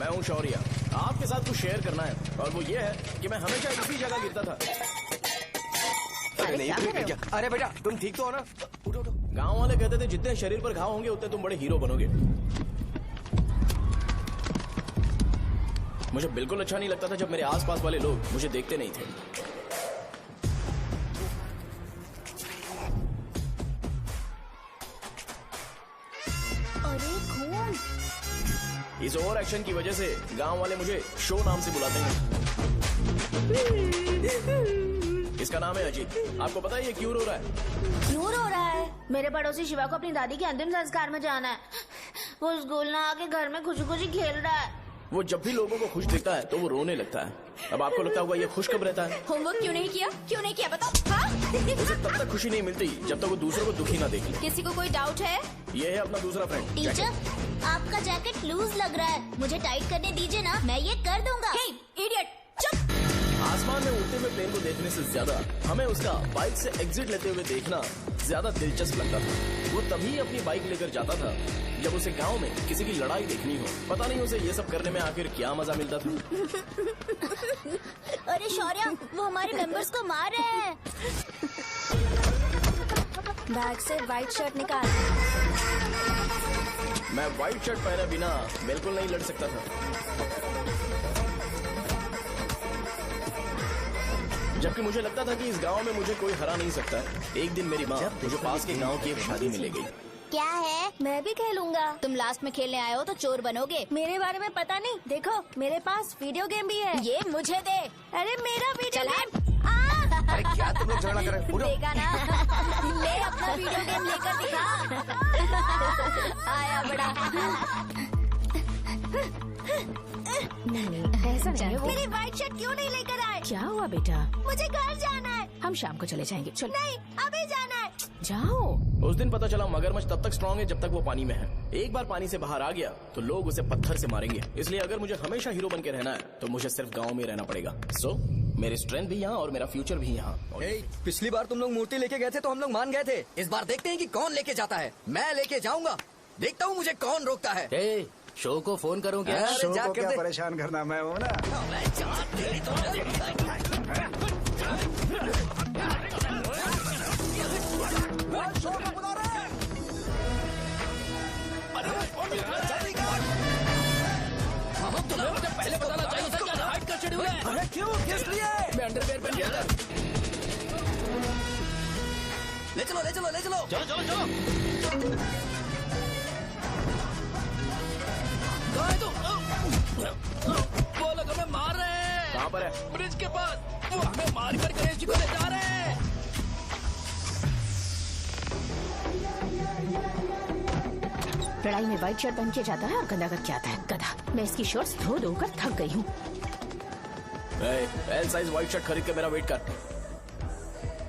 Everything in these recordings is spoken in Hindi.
मैं हूँ शौर्य। आपके साथ कुछ शेयर करना है और वो ये है कि मैं हमेशा इसी जगह गिरता था। अरे नहीं क्या? अरे बेटा तुम ठीक तो हो ना? उठो उठो। गाँव वाले कहते थे जितने शरीर पर घाव होंगे उतने तुम बड़े हीरो बनोगे। मुझे बिल्कुल अच्छा नहीं लगता था जब मेरे आसपास वाले लोग मुझे देखते नहीं थे। अरे खून! इस ओवर एक्शन की वजह से गांव वाले मुझे शो नाम से बुलाते हैं। इसका नाम है अजीत। आपको पता है ये क्यों रो रहा है? क्यों रो रहा है? मेरे पड़ोसी शिवा को अपनी दादी के अंतिम संस्कार में जाना है। वो स्कूल ना आके घर में खुशी खुशी खेल रहा है। वो जब भी लोगों को खुश देखता है तो वो रोने लगता है। अब आपको लगता होगा ये खुश कब रहता है? होमवर्क क्यों नहीं किया? क्यों नहीं किया बताओ? हाँ? उसे तब तक खुशी नहीं मिलती जब तक वो दूसरों को दुखी ना देख ले। किसी को कोई डाउट है? ये है अपना दूसरा फ्रेंड। टीचर, आपका जैकेट लूज लग रहा है। मुझे टाइट करने दीजिए ना, मैं ये कर दूंगा। हे, इडियट, चुप! आसमान में उड़ते हुए प्लेन को देखने से ज्यादा हमें उसका बाइक से एग्जिट लेते हुए देखना ज्यादा दिलचस्प लगता था। वो तभी अपनी बाइक लेकर जाता था जब उसे गांव में किसी की लड़ाई देखनी हो। पता नहीं उसे ये सब करने में आखिर क्या मजा मिलता था। अरे शौर्य, वो हमारे मेंबर्स को मार रहे हैं। बैग से व्हाइट शर्ट निकाल। मैं व्हाइट शर्ट पहने बिना बिल्कुल नहीं लड़ सकता था। जबकि मुझे लगता था कि इस गांव में मुझे कोई हरा नहीं सकता। एक दिन मेरी माँ मुझे पास के गांव की एक शादी में ले गई। क्या है? मैं भी खेलूंगा। तुम लास्ट में खेलने आए हो तो चोर बनोगे। मेरे बारे में पता नहीं। देखो मेरे पास वीडियो गेम भी है। ये मुझे दे। अरे मेरा वीडियो गेम। अरे क्या तुम लोग झगड़ा कर रहे हो? देखा ना? ले अपना वीडियो गेम लेकर दिखा। आया बड़ा। ऐसा नहीं है वो। मेरी व्हाइट शर्ट क्यों नहीं लेकर आए? क्या हुआ बेटा? मुझे घर जाना है। हम शाम को चले जाएंगे। चलो नहीं, अभी जाना है। जाओ। उस दिन पता चला मगरमच्छ तब तक स्ट्रांग है जब तक वो पानी में है। एक बार पानी से बाहर आ गया तो लोग उसे पत्थर से मारेंगे। इसलिए अगर मुझे हमेशा हीरो बन के रहना है तो मुझे सिर्फ गांव में रहना पड़ेगा। सो मेरी स्ट्रेंथ भी यहाँ और मेरा फ्यूचर भी यहाँ। पिछली बार तुम लोग मूर्ति लेके गए थे तो हम लोग मान गए थे। इस बार देखते हैं कि कौन लेके जाता है। मैं लेके जाऊंगा। देखता हूँ मुझे कौन रोकता है। शो को फोन करूं क्या? अरे शो जा को कर क्या दे। परेशान करना, मैं हूँ ना। मुझे पहले बताना चाहिए था क्या हाइट का शेड्यूल है। अरे क्यों? किस लिए? मैं अंडरवेयर पहन गया था। ले चलो ले चलो ले चलो। चलो चलो चलो। कहाँ है तू? वो लोग हमें मार रहे हैं। कहाँ पर है? ब्रिज के पास। वो हमें मार कर गणेश जी को ले जा रहे हैं। लड़ाई में व्हाइट शर्ट पहन के जाता है और गंदा करके आता है। गधा। मैं इसकी शर्ट्स धो धोकर थक गई हूँ। एल साइज व्हाइट शर्ट खरीद के मेरा वेट कर।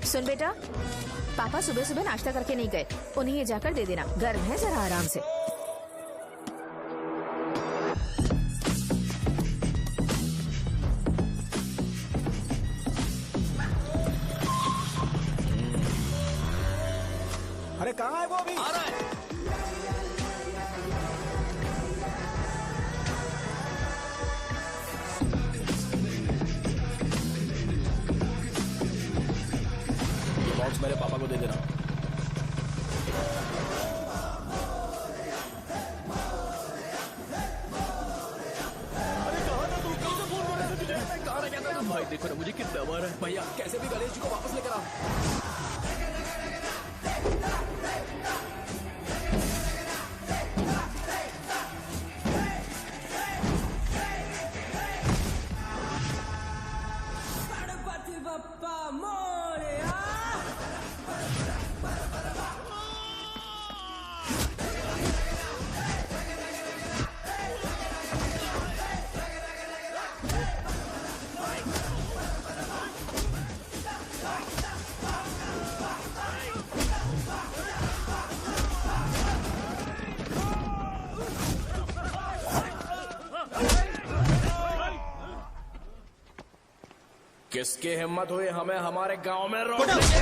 सुन बेटा, पापा सुबह सुबह नाश्ता करके नहीं गए। उन्हें ये जाकर दे देना। गर्म है, जरा आराम से। अरे कहाँ है वो अभी? आ रहा है। ये बॉक्स मेरे पापा को दे देना। भाई देखो ना मुझे कितना मारा है। भैया कैसे भी गणेश जी को वापस लेकर आओ। किसकी हिम्मत हुई हमें हमारे गांव में रोकने की?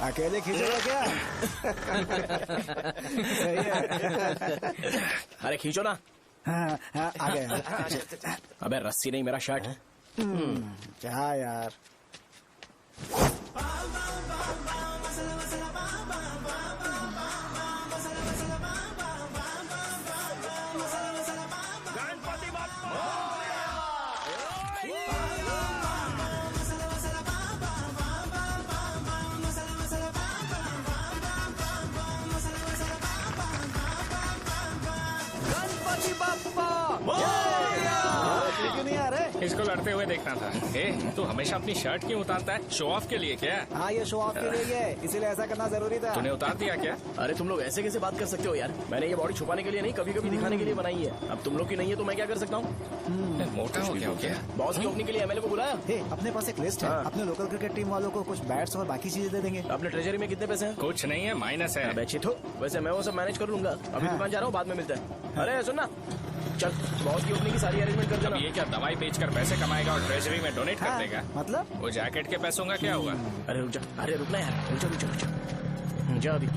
अकेले खींचेगा क्या? सही है। अरे खींचो ना। हाँ, हाँ, आ गया। अबे रस्सी नहीं, मेरा शर्ट है। क्या यार? गणपति बप्पा! क्यों नहीं आ रहे? इसको लड़ते हुए देखना था। ए, तू हमेशा अपनी शर्ट क्यों उतारता है? शो ऑफ के लिए क्या? हाँ, ये शो ऑफ के लिए है, इसीलिए ऐसा करना जरूरी था। तूने उतार दिया क्या? अरे तुम लोग ऐसे कैसे बात कर सकते हो यार? मैंने ये बॉडी छुपाने के लिए नहीं, कभी कभी दिखाने के लिए बनाई है। अब तुम लोग की नहीं है तो मैं क्या कर सकता हूँ? मोटा हो गया? बॉस की ओपनिंग के लिए एमएलए को बुलाया। हे, अपने पास एक लिस्ट है। हाँ। अपने लोकल क्रिकेट टीम वालों को कुछ बैट्स और बाकी चीजें दे देंगे। अपने ट्रेजरी में कितने पैसे हैं? कुछ नहीं है, माइनस है। अबे चिथो, वैसे मैं वो सब मैनेज कर लूंगा। अभी हाँ। दुकान जा रहा हूँ, बाद में मिलते हैं। अरे सुनना, चल बॉस की ओपनिंग की सारी अरेंजमेंट कर अब देना। ये क्या दवाई बेचकर पैसे कमाएगा और ट्रेजरी में डोनेट कर हाँ, देगा? मतलब? वो जैकेट के पैसों का क्या हुआ? अरे रुक जा, अरे रुकना यार, रुक जा अभी।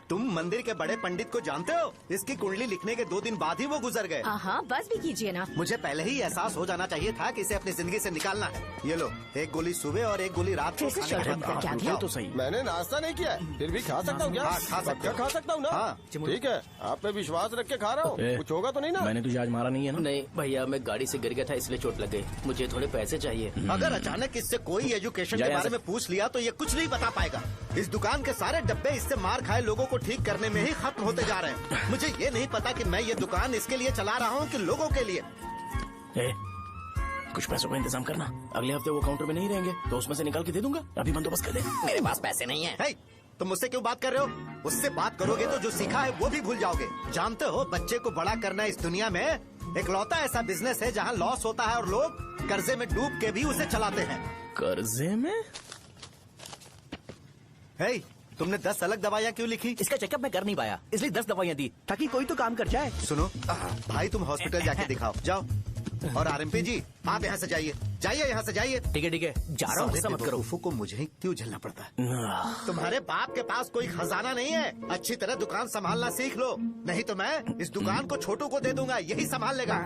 तुम मंदिर के बड़े पंडित को जानते हो? इसकी कुंडली लिखने के 2 दिन बाद ही वो गुजर गए। हाँ, बस भी कीजिए ना। मुझे पहले ही एहसास हो जाना चाहिए था कि इसे अपनी जिंदगी से निकालना है। ये लो, एक गोली सुबह और एक गोली रात को कैसे खाने के शर्ट बाद का क्या खाओ। किया? ये तो सही। मैंने नाश्ता नहीं किया है, फिर भी खा सकता हूँ क्या? हाँ, खा सकते पक्का हो। खा सकता हूँ ना? हाँ। ठीक है, आप पे विश्वास रख के खा रहा हूँ। ए, कुछ होगा तो नहीं ना? मैंने तुझे आज मारा नहीं है ना? नहीं भैया, मैं गाड़ी से गिर गया था इसलिए चोट लग गई। मुझे थोड़े पैसे चाहिए। अगर अचानक इससे कोई एजुकेशन जा के यहाँ बारे से। में पूछ लिया तो ये कुछ नहीं बता पाएगा। इस दुकान के सारे डब्बे इससे मार खाए लोगों को ठीक करने में ही खत्म होते जा रहे हैं। मुझे ये नहीं पता कि मैं ये दुकान इसके लिए चला रहा हूँ कि लोगों के लिए। ए, कुछ पैसों का इंतजाम करना। अगले हफ्ते वो काउंटर में नहीं रहेंगे तो उसमें से निकाल के दे दूंगा। अभी बंदोबस्त कर दे। मेरे पास पैसे नहीं है। हे, तुम मुझसे क्यों बात कर रहे हो? उससे बात करोगे तो जो सीखा है वो भी भूल जाओगे। जानते हो, बच्चे को बड़ा करना इस दुनिया में इकलौता ऐसा बिजनेस है जहाँ लॉस होता है और लोग कर्जे में डूब के भी उसे चलाते हैं। कर्जे में? हे, तुमने 10 अलग दवाइयाँ क्यों लिखी? इसका चेकअप मैं कर नहीं पाया, इसलिए 10 दवाइयाँ दी ताकि कोई तो काम कर जाए। सुनो भाई, तुम हॉस्पिटल जाके दिखाओ, जाओ। और आरएमपी जी, आप यहाँ से जाइए, जाइए यहाँ से जाइए। ठीक है, जा रहा हूँ, गुस्सा मत करो। बेवकूफों को मुझे ही क्यों झेलना पड़ता है? तुम्हारे बाप के पास कोई खजाना नहीं है। अच्छी तरह दुकान संभालना सीख लो, नहीं तो मैं इस दुकान को छोटू को दे दूंगा, यही संभाल लेगा।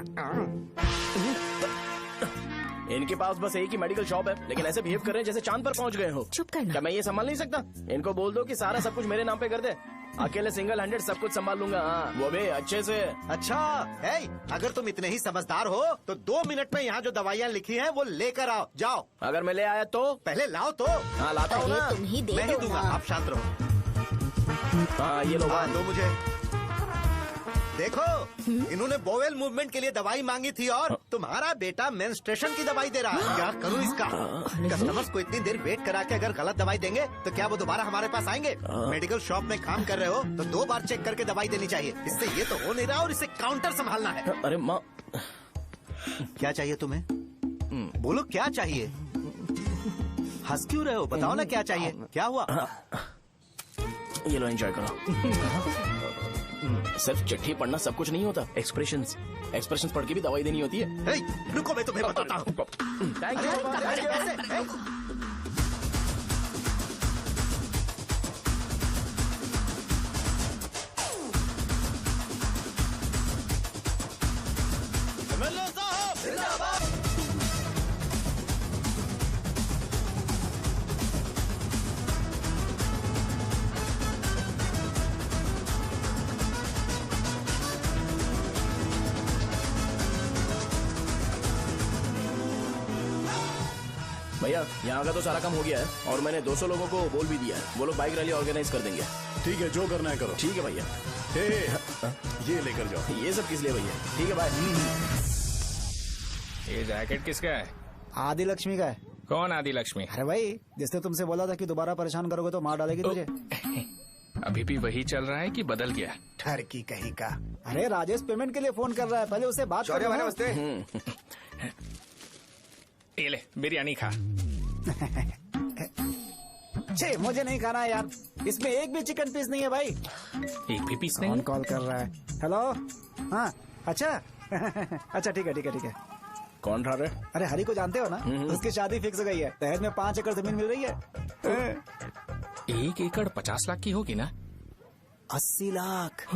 इनके पास बस एक ही मेडिकल शॉप है, लेकिन ऐसे बिहेव कर रहे हैं जैसे चांद पर पहुंच गए हो। चुप करना। क्या मैं ये संभाल नहीं सकता? इनको बोल दो कि सारा सब कुछ मेरे नाम पे कर दे। अकेले सिंगल हैंडेड सब कुछ संभाल लूंगा। हाँ, वो भी अच्छे से। अच्छा है, अगर तुम इतने ही समझदार हो तो 2 मिनट में यहाँ जो दवाइयाँ लिखी हैं वो लेकर आओ, जाओ। अगर मैं ले आया तो? पहले लाओ तो। हाँ लाता हूँ ना। अरे तुम ही दे मैं ही दो दूंगा, ना। आप शांत रहो। हाँ ये लो। हाँ, दो मुझे। देखो, इन्होंने बोवेल मूवमेंट के लिए दवाई मांगी थी और तुम्हारा बेटा मेंस्ट्रुएशन की दवाई दे रहा है। क्या करूँ इसका? कस्टमर्स को इतनी देर वेट करा के अगर गलत दवाई देंगे तो क्या वो दोबारा हमारे पास आएंगे? मेडिकल शॉप में काम कर रहे हो तो 2 बार चेक करके दवाई देनी चाहिए। इससे ये तो हो नहीं रहा और इसे काउंटर संभालना है। अरे माँ, क्या चाहिए तुम्हें? बोलो क्या चाहिए? हंस क्यों रहे हो? बताओ ना क्या चाहिए? क्या हुआ? ये लो एंजॉय करो। सिर्फ चिट्ठी पढ़ना सब कुछ नहीं होता। एक्सप्रेशंस पढ़ के भी दवाई देनी होती है। हे, रुको, मैं तुम्हें बताता हूँ। Thank you. अरे, कैसे? भैया यहाँ का तो सारा काम हो गया है और मैंने 200 लोगों को बोल भी दिया है। वो लोग बाइक रैली ऑर्गेनाइज कर देंगे। ठीक है, जो करना है करो। ठीक है भैया। ये लेकर जाओ। ये सब किस लिए भैया? ठीक है बाय। ये जैकेट किसका है? आदि लक्ष्मी का है। कौन आदि लक्ष्मी? अरे भाई, जिसने तुमसे बोला था कि दोबारा परेशान करोगे तो मार डालेगी तुझे। अभी भी वही चल रहा है कि बदल गया? ठरकी कहीं का। अरे राजेश पेमेंट के लिए फोन कर रहा है, पहले उससे बात करो। नमस्ते। ये ले बिरयानी खा। छे, मुझे नहीं खाना है यार, इसमें एक भी चिकन पीस नहीं है भाई। एक भी पीस कौन नहीं? कॉल कर रहा है? हेलो, हाँ अच्छा। अच्छा ठीक है। कौन रहा? अरे हरी को जानते हो ना? उसकी शादी फिक्स हो गई है। दहेज में 5 एकड़ जमीन मिल रही है। 1 एकड़ 50 लाख की होगी ना? 80 लाख।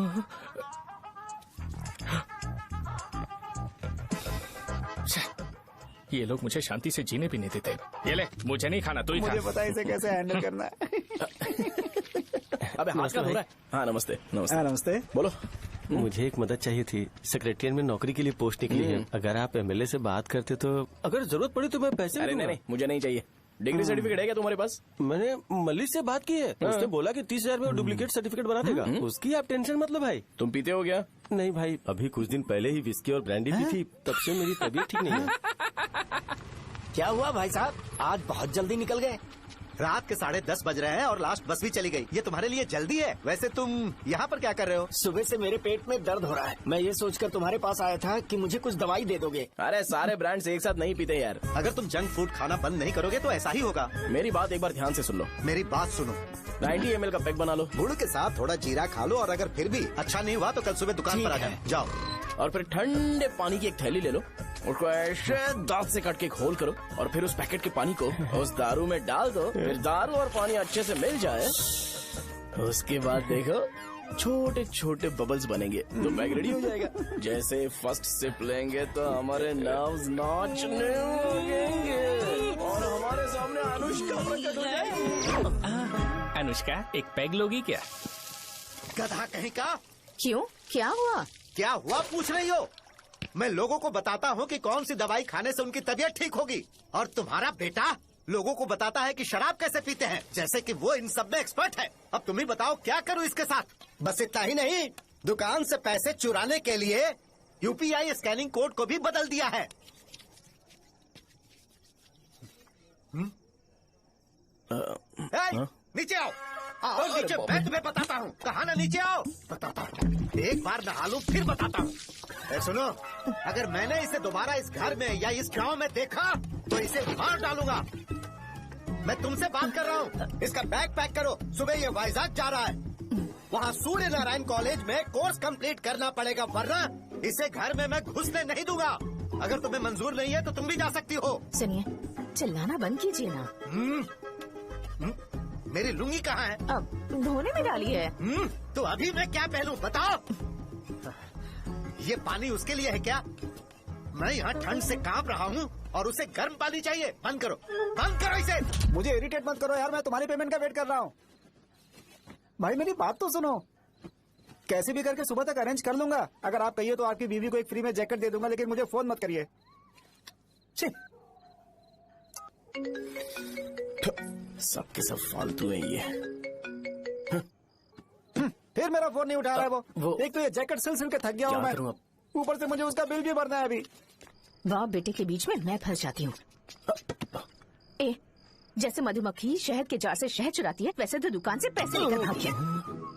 ये लोग मुझे शांति से जीने भी नहीं देते। ये ले, मुझे नहीं खाना, तू ही खा। मुझे पता है इसे कैसे हैंडल करना है। अबे हाथ का धो रहा है। हाँ नमस्ते नमस्ते। हाँ, नमस्ते। बोलो। मुझे एक मदद चाहिए थी। सेक्रेटरिएट में नौकरी के लिए पोस्ट निकली है। अगर आप एमएलए से बात करते तो अगर जरूरत पड़ी तो मैं पैसे अरे नहीं, मुझे नहीं चाहिए। डिग्री सर्टिफिकेट है क्या तुम्हारे पास? मैंने मलिक से बात की है। उसने बोला कि 30,000 में डुप्लीकेट सर्टिफिकेट बना देगा। उसकी आप टेंशन मत लो भाई। तुम पीते हो क्या? नहीं भाई, अभी कुछ दिन पहले ही विस्की और ब्रांडी पी थी, तब से मेरी तबीयत ठीक नहीं है। क्या हुआ भाई साहब, आज बहुत जल्दी निकल गए? रात के 10:30 बज रहे हैं और लास्ट बस भी चली गई। ये तुम्हारे लिए जल्दी है। वैसे तुम यहाँ पर क्या कर रहे हो? सुबह से मेरे पेट में दर्द हो रहा है। मैं ये सोचकर तुम्हारे पास आया था कि मुझे कुछ दवाई दे दोगे। अरे सारे ब्रांड्स एक साथ नहीं पीते यार। अगर तुम जंक फूड खाना बंद नहीं करोगे तो ऐसा ही होगा। मेरी बात एक बार ध्यान से सुन लो। मेरी बात सुनो। 90 ml का पैक बना लो। गुड़ के साथ थोड़ा जीरा खा लो और अगर फिर भी अच्छा नहीं हुआ तो कल सुबह दुकान पर आ जाओ। और फिर ठंडे पानी की एक थैली ले लो, उसको ऐसे दांत से काट के घोल करो और फिर उस पैकेट के पानी को उस दारू में डाल दो। फिर दारू और पानी अच्छे से मिल जाए, उसके बाद देखो छोटे छोटे बबल्स बनेंगे तो पैक रेडी हो जाएगा। जैसे फर्स्ट सिप लेंगे तो हमारे नर्व्स नाचने लगेंगे और हमारे सामने अनुष्का प्रकट हो जाएगी। अनुष्का, एक पैग लोगी क्या? गधा कहीं का। क्यों, क्या हुआ? क्या हुआ पूछ रही हो? मैं लोगों को बताता हूँ कि कौन सी दवाई खाने से उनकी तबीयत ठीक होगी, और तुम्हारा बेटा लोगों को बताता है कि शराब कैसे पीते हैं, जैसे कि वो इन सब में एक्सपर्ट है। अब तुम ही बताओ क्या करूँ इसके साथ? बस इतना ही नहीं, दुकान से पैसे चुराने के लिए यूपीआई स्कैनिंग कोड को भी बदल दिया है। नीचे आओ। आओ नीचे, मैं तुम्हें बताता हूँ। कहा ना नीचे आओ, बताता हूँ। एक बार नहा लूं फिर बताता हूँ। सुनो, अगर मैंने इसे दोबारा इस घर में या इस गांव में देखा तो इसे मार डालूंगा। मैं तुमसे बात कर रहा हूँ। इसका बैग पैक करो, सुबह ये वाइजाग जा रहा है। वहाँ सूर्य नारायण कॉलेज में कोर्स कंप्लीट करना पड़ेगा, वरना इसे घर में मैं घुसने नहीं दूंगा। अगर तुम्हें मंजूर नहीं है तो तुम भी जा सकती हो। सुनिए, चिल्लाना बंद कीजिए ना। मेरी लुंगी कहाँ है? अब धोने में डाली है। तो अभी मैं क्या पहनूं बताओ? ये पानी उसके लिए है क्या? मैं यहाँ ठंड से कांप रहा हूँ और उसे गर्म पानी चाहिए। बंद करो, बंद करो इसे। मुझे इरिटेट मत करो यार, मैं तुम्हारी पेमेंट का वेट कर रहा हूँ। भाई मेरी बात तो सुनो। कैसे भी करके सुबह तक अरेंज कर लूंगा। अगर आप कहिए तो आपकी बीवी को एक फ्री में जैकेट दे दूंगा, लेकिन मुझे फोन मत करिए। सबके सब फालतू है ये। फिर मेरा फोन नहीं उठा रहा है वो। एक तो ये जैकेट सिल के थक गया हूँ मैं, करूं अब? ऊपर से मुझे उसका बिल भी भरना है अभी। बाप बेटे के बीच में मैं फंस जाती हूँ। ए, जैसे मधुमक्खी शहद के जार से शहद चुराती है, वैसे तो दुकान से पैसे लेकर भाग गया।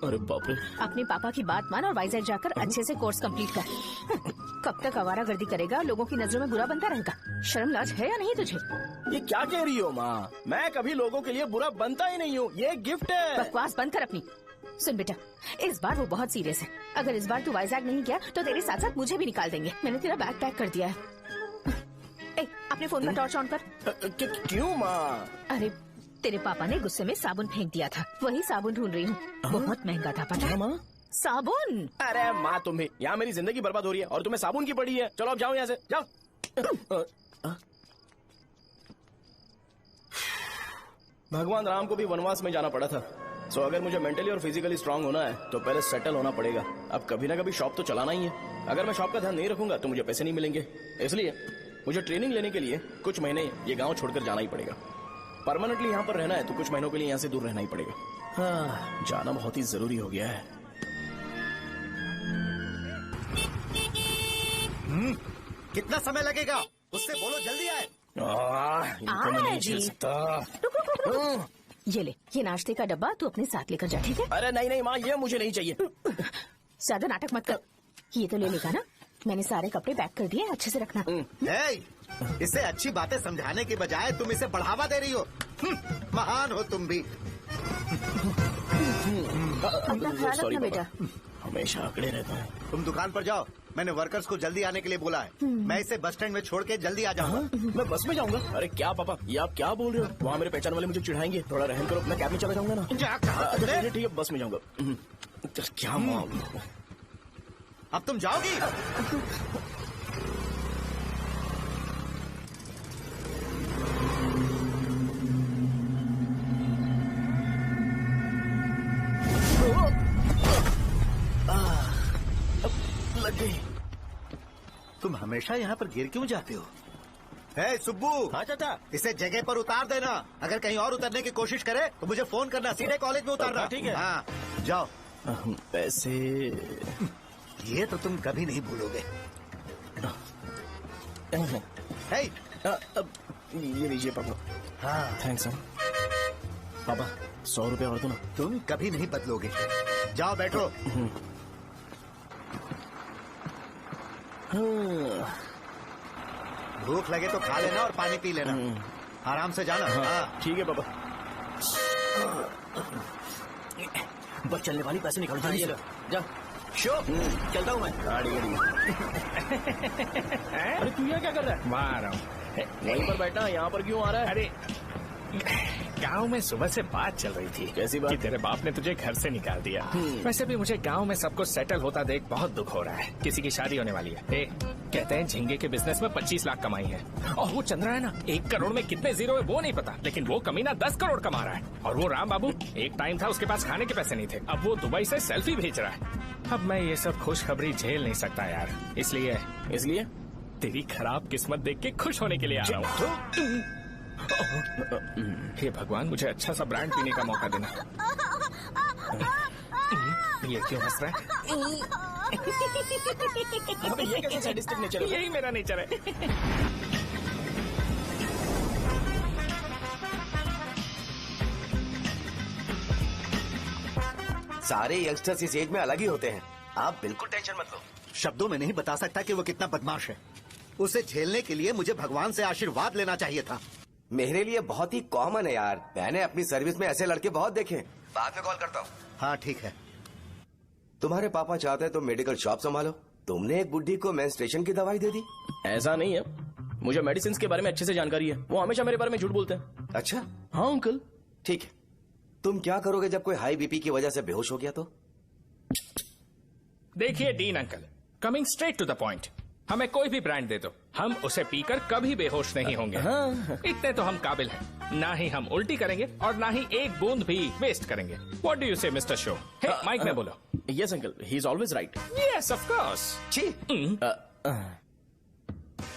अरे बाप रे। अपने पापा की बात मान और वाइजैक जाकर अच्छे से कोर्स कंप्लीट कर। कब तक आवारागर्दी करेगा, लोगों की नजरों में बुरा बनता रहेगा। शर्म लाज है या नहीं तुझे? ये क्या कह रही हो माँ? मैं कभी लोगों के लिए बुरा बनता ही नहीं हूँ, ये गिफ्ट है। बकवास बंद कर अपनी। सुन बेटा, इस बार वो बहुत सीरियस है। अगर इस बार तू वाइजैक नहीं गया तो तेरे साथ साथ मुझे भी निकाल देंगे। मैंने तेरा बैग पैक कर दिया है। ए, अपने फोन का टॉर्च ऑन कर। क्यों माँ? अरे तेरे पापा ने गुस्से में साबुन फेंक दिया था, वही साबुन ढूंढ रही हूँ। बहुत महंगा था, पता है? माँ साबुन। अरे माँ तुम भी, यहाँ मेरी जिंदगी बर्बाद हो रही है और तुम्हें साबुन की पड़ी है। चलो अब जाओ यहाँ से, जाओ। भगवान राम को भी वनवास में जाना पड़ा था। सो अगर मुझे मेंटली और फिजिकली स्ट्रांग होना है तो पहले सेटल होना पड़ेगा। अब कभी ना कभी शॉप तो चलाना ही है। अगर मैं शॉप का ध्यान नहीं रखूंगा तो मुझे पैसे नहीं मिलेंगे। इसलिए मुझे ट्रेनिंग लेने के लिए कुछ महीने ये गांव छोड़कर जाना ही पड़ेगा। परमानेंटली यहाँ पर रहना है तो कुछ महीनों के लिए यहाँ से दूर रहना ही पड़ेगा। हाँ, जाना बहुत ही जरूरी हो गया है। कितना समय लगेगा? उससे बोलो जल्दी आए। इनको मैं नहीं झेल सकता। ये ले, ये नाश्ते का डब्बा तू अपने साथ लेकर जा, ठीक है? अरे नहीं नहीं माँ, ये मुझे नहीं चाहिए। ज्यादा नाटक मत कर। ये तो ले लेगा ना? मैंने सारे कपड़े पैक कर दिए, अच्छे से रखना। इसे अच्छी बातें समझाने के बजाय तुम इसे बढ़ावा दे रही हो। महान हो तुम भी। अपना ख्याल रखना बेटा। हमेशा अकड़े रहता है। तुम दुकान पर जाओ, मैंने वर्कर्स को जल्दी आने के लिए बोला है। मैं इसे बस स्टैंड में छोड़ के जल्दी आ जाऊंगा। मैं बस में जाऊंगा? अरे क्या पापा, ये आप क्या बोल रहे हो? वहाँ मेरे पहचान वाले मुझे चिढ़ाएंगे। थोड़ा रहम करो, अपना कैब में चला जाऊंगा ना। ठीक है, बस में जाऊंगा। क्या मामला? अब तुम जाओगी? लग गई। तुम हमेशा यहाँ पर गिर क्यों जाते हो? हे सुब्बू। हाँ चाचा। इसे जगह पर उतार देना। अगर कहीं और उतरने की कोशिश करे तो मुझे फोन करना, सीधे कॉलेज में उतारना। ठीक है। हाँ जाओ। पैसे ये तो तुम कभी नहीं भूलोगे। हे, अब ये लीजिए पापा। हाँ थैंक्स पापा, 100 रुपया और दो ना। तुम कभी नहीं बदलोगे। जाओ बैठो। भूख लगे तो खा लेना और पानी पी लेना। आराम से जाना। हाँ ठीक है पापा। बस चलने वाली पैसे निकाल दीजिए। जा शो, चलता हूँ मैं। गाड़ी अरे तू यहाँ क्या कर रहा है? वहाँ आ रहा हूँ। वहीं पर बैठा, यहाँ पर क्यों आ रहा है? अरे गांव में सुबह से बात चल रही थी। कैसी बात? कि तेरे बाप ने तुझे घर से निकाल दिया। वैसे भी मुझे गांव में सब कुछ सेटल होता देख बहुत दुख हो रहा है। किसी की शादी होने वाली है। कहते हैं झींगे के बिजनेस में 25 लाख कमाई है। और वो चंद्रा है ना, 1 करोड़ में कितने जीरो है वो नहीं पता, लेकिन वो कमीना 10 करोड़ कमा रहा है। और वो राम बाबू, एक टाइम था उसके पास खाने के पैसे नहीं थे, अब वो दुबई से सेल्फी भेज रहा है। अब मैं ये सब खुशखबरी झेल नहीं सकता यार, इसलिए तेरी खराब किस्मत देख के खुश होने के लिए आ रहा हूँ। हे भगवान, मुझे अच्छा सा ब्रांड पीने का मौका देना। ये क्यों हंस रहा है? ये कैसे सैडिस्टिक नेचर है? यही मेरा नेचर है। सारे यंगस्टर्स इस एज में अलग ही होते हैं। आप बिल्कुल टेंशन मत लो। शब्दों में नहीं बता सकता कि वो कितना बदमाश है। उसे झेलने के लिए मुझे भगवान से आशीर्वाद लेना चाहिए था। मेरे लिए बहुत ही कॉमन है यार, मैंने अपनी सर्विस में ऐसे लड़के बहुत देखे। बाद में कॉल करता हूँ। हाँ ठीक है। तुम्हारे पापा चाहते हैं तुम मेडिकल शॉप संभालो। तुमने एक बुढ़ी को मेंस्ट्रुएशन की दवाई दे दी। ऐसा नहीं है, मुझे मेडिसिन के बारे में अच्छे से जानकारी है। वो हमेशा मेरे बारे में झूठ बोलते हैं। अच्छा हाँ अंकल। ठीक है, तुम क्या करोगे जब कोई हाई बीपी की वजह से बेहोश हो गया तो? देखिए Dean uncle, coming straight to the point, हमें कोई भी ब्रांड दे दो, हम उसे पीकर कभी बेहोश नहीं होंगे। इतने तो हम काबिल हैं। ना ही हम उल्टी करेंगे और ना ही एक बूंद भी वेस्ट करेंगे। व्हाट डू यू से मिस्टर शो? हे माइक में बोलो। Yes uncle, he is always right. Yes of course.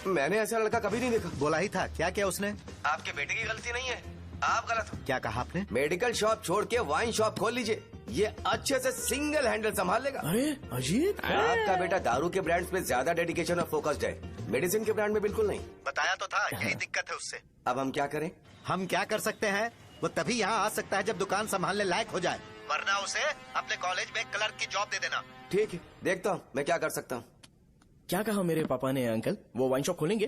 मैंने ऐसा लड़का कभी नहीं देखा। बोला ही था। क्या क्या उसने? आपके बेटे की गलती नहीं है, आप गलत हो। क्या कहा आपने? मेडिकल शॉप छोड़ के वाइन शॉप खोल लीजिए, ये अच्छे से सिंगल हैंडल संभाल लेगा। अरे अजीत, आपका बेटा दारू के ब्रांड्स पे ज्यादा डेडिकेशन और फोकस्ड है, मेडिसिन के ब्रांड में बिल्कुल नहीं। बताया तो था, यही दिक्कत है उससे। अब हम क्या करें? हम क्या कर सकते हैं? वो तभी यहाँ आ सकता है जब दुकान संभालने लायक हो जाए, वरना उसे अपने कॉलेज में क्लर्क की जॉब दे देना। ठीक है, देखता हूँ मैं क्या कर सकता हूँ। क्या कहा मेरे पापा ने अंकल? वो वाइन शॉप खोलेंगे?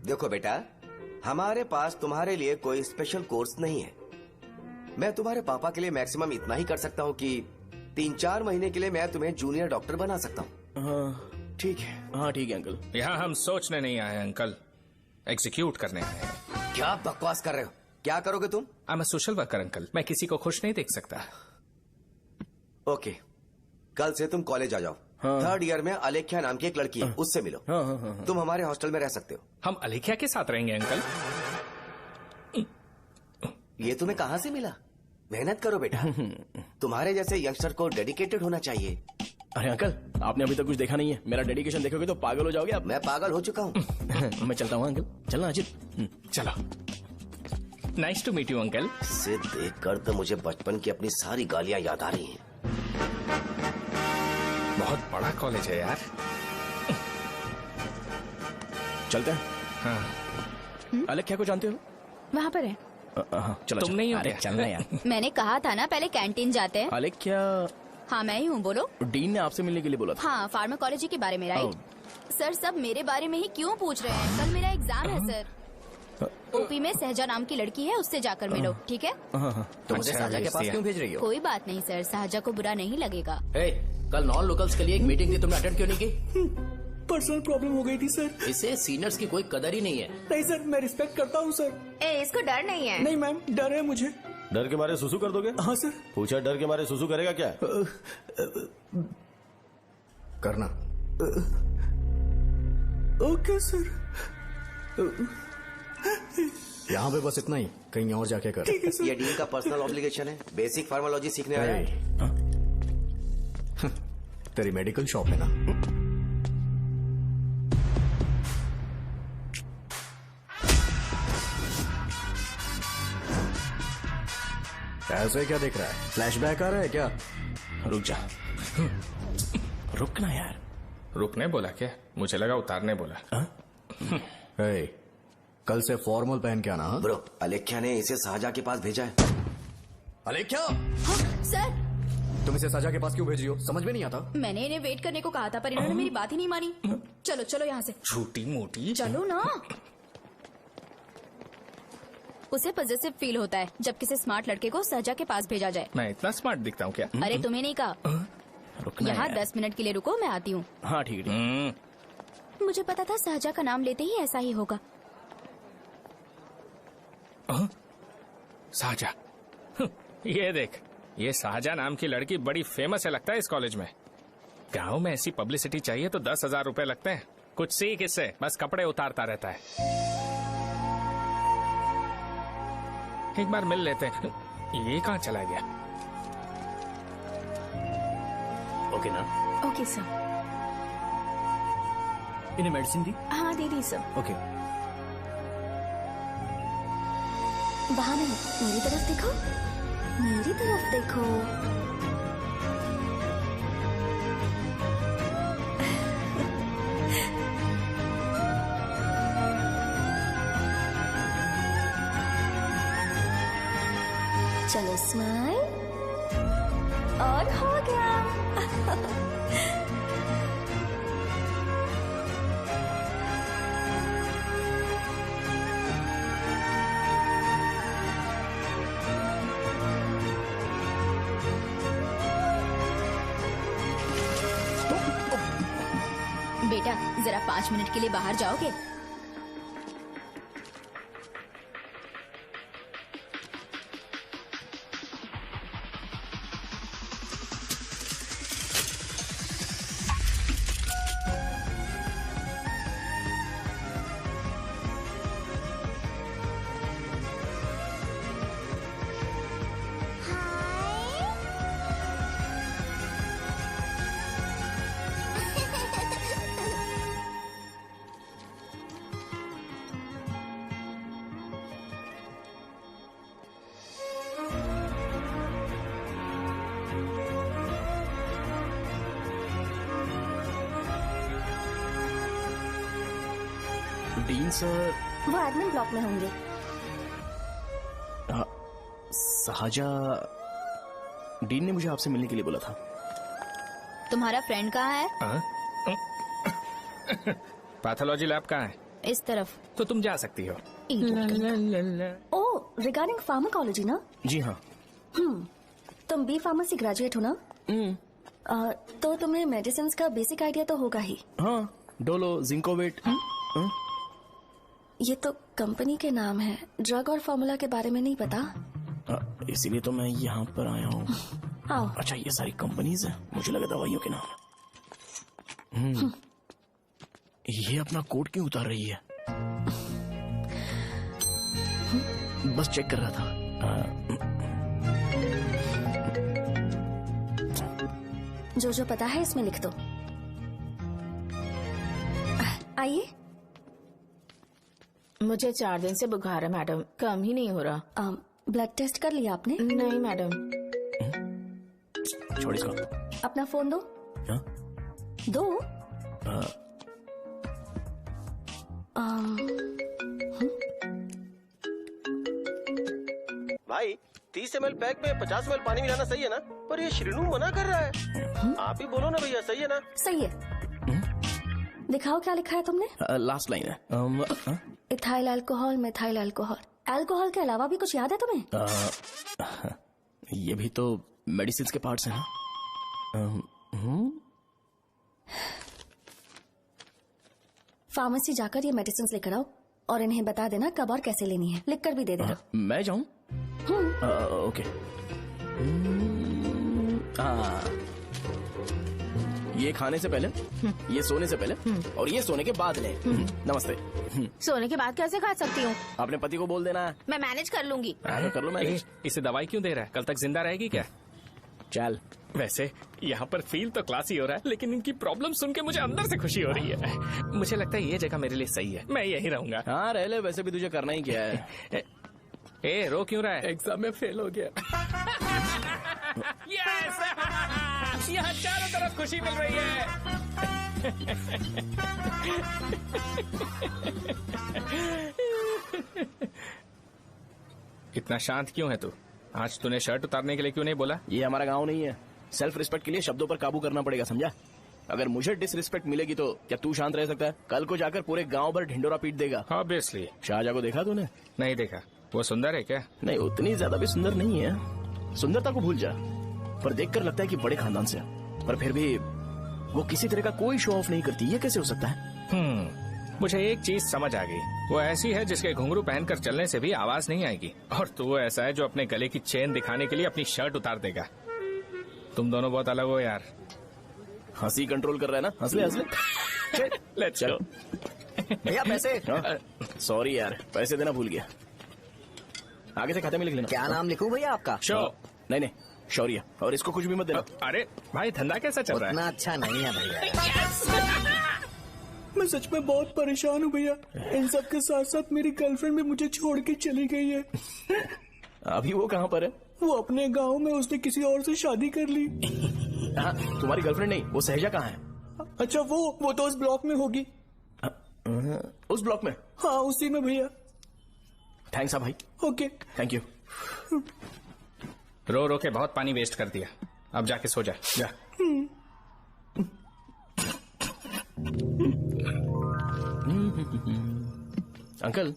देखो बेटा, हमारे पास तुम्हारे लिए कोई स्पेशल कोर्स नहीं है। मैं तुम्हारे पापा के लिए मैक्सिमम इतना ही कर सकता हूँ कि 3-4 महीने के लिए मैं तुम्हें जूनियर डॉक्टर बना सकता हूँ। हाँ ठीक है। हाँ ठीक है अंकल। यहाँ हम सोचने नहीं आए अंकल, एग्जीक्यूट करने आए हैं। क्या बकवास कर रहे हो? क्या करोगे तुम? I am a social worker uncle, मैं किसी को खुश नहीं देख सकता। ओके, कल से तुम कॉलेज आ जाओ। हाँ। 3rd ईयर में अलेख्या नाम की एक लड़की है, उससे मिलो। हाँ, हाँ, हाँ, हाँ। तुम हमारे हॉस्टल में रह सकते हो। हम अलेख्या के साथ रहेंगे अंकल। ये तुम्हें कहाँ से मिला? मेहनत करो बेटा, तुम्हारे जैसे यंगस्टर को डेडिकेटेड होना चाहिए। अरे अंकल, आपने अभी तक कुछ देखा नहीं है। मेरा डेडिकेशन देखोगे तो पागल हो जाओगे आप। मैं पागल हो चुका हूँ। मैं चलता हूँ अंकल। चलना अजीत। चलो, nice to meet you uncle. इसे देखकर तो मुझे बचपन की अपनी सारी गालियाँ याद आ रही हैं। बहुत बड़ा कॉलेज है यार। चलते हैं। हाँ। अलेख्या को जानते हो? वहाँ पर है। चलो तुम नहीं हो अरे क्या? चलना यार। मैंने कहा था ना पहले कैंटीन जाते हैं। अलेख्या, हाँ मैं ही हूँ, बोलो। डीन ने आपसे मिलने के लिए बोला था। हाँ, फार्माकोलॉजी के बारे में, राइट? सर सब मेरे बारे में ही क्यों पूछ रहे हैं? कल मेरा एग्जाम है सर। ओपी में सहजा नाम की लड़की है, उससे जाकर मिलो, ठीक है? तो मुझे अच्छा, साजा के भेज पास दिया। क्यों भेज रही हो? कोई बात नहीं सर, सहजा को बुरा नहीं लगेगा। कल नॉन लोकल्स के लिए एक मीटिंग थी, तुमने अटेंड क्यों नहीं की? पर्सनल प्रॉब्लम हो गई थी सर। इसे सीनियर्स की कोई कदर ही नहीं है। नहीं सर, मैं रिस्पेक्ट करता हूँ सर। इसको डर नहीं है। नहीं मैम, डर है मुझे। डर के मारे सुसु कर दोगे? हाँ सर। पूछा डर के मारे सुसु करेगा क्या? करना। Okay sir. यहाँ पे बस इतना ही, कहीं और जाके कर। ठीक है सर। ये डीन का पर्सनल ऑब्लिगेशन है, बेसिक फार्मोलॉजी सीखने आया है। तेरी मेडिकल शॉप है ना? ऐसे क्या देख रहा है? फ्लैशबैक आ रहा है क्या? रुक जा। रुकना यार। रुकने बोला क्या? मुझे लगा उतारने बोला। hey, कल से फॉर्मल पहन के आना। हाँ? ब्रो, अलेख्या ने इसे शाहजहां के पास भेजा है। अलेख्या, हाँ, सर तुम इसे शाहजहां के पास क्यों भेज रही हो? समझ में नहीं आता। मैंने इन्हें वेट करने को कहा था पर इन्होंने मेरी बात ही नहीं मानी। चलो चलो यहाँ से। छोटी मोटी। चलो ना। उसे पॉजिटिव फील होता है जब किसी स्मार्ट लड़के को शाहजहां के पास भेजा जाए। मैं इतना स्मार्ट दिखता हूँ क्या? अरे तुम्हें नहीं कहा। रुकना यहाँ यार। 10 मिनट के लिए रुको, मैं आती हूँ। हाँ ठीक है। मुझे पता था शाहजहां का नाम लेते ही ऐसा ही होगा। शाहजहां। ये देख, ये शाहजहां नाम की लड़की बड़ी फेमस है लगता है इस कॉलेज में। गांव में ऐसी पब्लिसिटी चाहिए तो 10,000 रुपए लगते हैं। कुछ सीख इससे, बस कपड़े उतारता रहता है। एक बार मिल लेते हैं। ये कहाँ चला गया? ओके ना? Okay sir. इन्हें मेडिसिन दी? हाँ दे दी सर। ओके। वहाँ नहीं, मेरी तरफ देखो, मेरी तरफ देखो। चलो स्माइल, और हो गया। बेटा जरा 5 मिनट के लिए बाहर जाओगे? Dean sir. वो एडमिन ब्लॉक में होंगे। शाहजहां, डीन ने मुझे आपसे मिलने के लिए बोला था। तुम्हारा फ्रेंड कहाँ है? पैथोलॉजी लैब कहाँ है? इस तरफ। तो तुम जा सकती हो। ओ, रिगार्डिंग फार्माकोलॉजी ना? जी हाँ। तुम बी फार्मेसी ग्रेजुएट हो ना? तो तुम्हें मेडिसिन का बेसिक आइडिया तो होगा ही। हाँ, डोलो, जिंकोवेट। ये तो कंपनी के नाम है, ड्रग और फॉर्मूला के बारे में नहीं पता। इसीलिए तो मैं यहाँ पर आया हूँ। आओ। अच्छा, ये सारी कंपनीज है, मुझे लगा दवाइयों के नाम। ये अपना कोट क्यों उतार रही है? बस चेक कर रहा था। जो जो पता है इसमें लिख दो। आइए। मुझे 4 दिन से बुखार है मैडम, कम ही नहीं हो रहा। ब्लड टेस्ट कर लिया आपने? नहीं मैडम। छोड़ इसको। अपना फोन दो। हाँ? दो। भाई 30 ml पैक में 50 ml पानी मिलाना सही है ना? पर ये श्रीनू मना कर रहा है। आप ही बोलो ना भैया, सही है ना? सही है। दिखाओ क्या लिखा है तुमने? लास्ट लाइन है। Ethyl alcohol, methyl alcohol. Alcohol के अलावा भी कुछ याद है तुम्हें? ये भी तो मेडिसिन के पार्ट्स हैं ना। फार्मेसी जाकर ये मेडिसिन लेकर आओ और इन्हें बता देना कब और कैसे लेनी है, लिख कर भी दे देना। मैं जाऊं? ओके। ये खाने से पहले, ये सोने से पहले और ये सोने के बाद ले। नमस्ते। सोने के बाद कैसे खा सकती हूँ? अपने पति को बोल देना। मैं मैनेज कर लूंगी। कर लो मैनेज। इसे दवाई क्यों दे रहा है? कल तक जिंदा रहेगी क्या? चल। वैसे यहाँ पर फील तो क्लासी हो रहा है, लेकिन इनकी प्रॉब्लम सुन के मुझे अंदर से खुशी हो रही है। मुझे लगता है ये जगह मेरे लिए सही है, मैं यही रहूंगा। हाँ रह ले, वैसे भी तुझे करना ही क्या है। ए रो क्यों रहा है? एग्जाम में फेल हो गया। यस! यहाँ चारों तरफ खुशी मिल रही है। इतना शांत क्यों है तू? आज तूने शर्ट उतारने के लिए क्यों नहीं बोला? ये हमारा गांव नहीं है। सेल्फ रिस्पेक्ट के लिए शब्दों पर काबू करना पड़ेगा, समझा? अगर मुझे डिसरिस्पेक्ट मिलेगी तो क्या तू शांत रह सकता है? कल को जाकर पूरे गांव भर ढिंडोरा पीट देगा। ऑब्वियसली। शाहजहां को देखा तूने? नहीं देखा। वो सुंदर है क्या? नहीं, उतनी ज्यादा भी सुंदर नहीं है। सुंदरता को भूल जा, पर देखकर लगता है कि बड़े खानदान से है। पर फिर भी वो किसी तरह का कोई शो ऑफ नहीं करती। ये कैसे हो सकता है? मुझे एक चीज समझ आ गई। वो ऐसी है जिसके घुंघरू पहनकर चलने से भी आवाज नहीं आएगी, और तू ऐसा है जो अपने गले की चेन दिखाने के लिए अपनी शर्ट उतार देगा। तुम दोनों बहुत अलग हो यार। हंसी कंट्रोल कर रहा है ना? हंस ले हंस ले। Let's go. भैया पैसे। सॉरी यार, पैसे देना भूल गया। आगे से खाते में लिख लेना। क्या नाम लिखूं भैया आपका? शो। नहीं, शौर्य। और इसको कुछ भी मत देना। अरे भाई, धंधा कैसा चल रहा है? उतना अच्छा नहीं है भैया। मैं सच में बहुत परेशान हूँ भैया। इन सब के साथ साथ मेरी गर्लफ्रेंड भी मुझे छोड़ के चली गई है। अभी वो कहाँ पर है? वो अपने गांव में, उसने किसी और से शादी कर ली। हाँ, तुम्हारी गर्लफ्रेंड नहीं, वो सहजा कहाँ है? अच्छा वो तो उस ब्लॉक में होगी। उस ब्लॉक में? हाँ उसी में भैया। थैंक्स भाई। Okay thank you. रो रो के बहुत पानी वेस्ट कर दिया, अब जाके सो जा। जा। अंकल,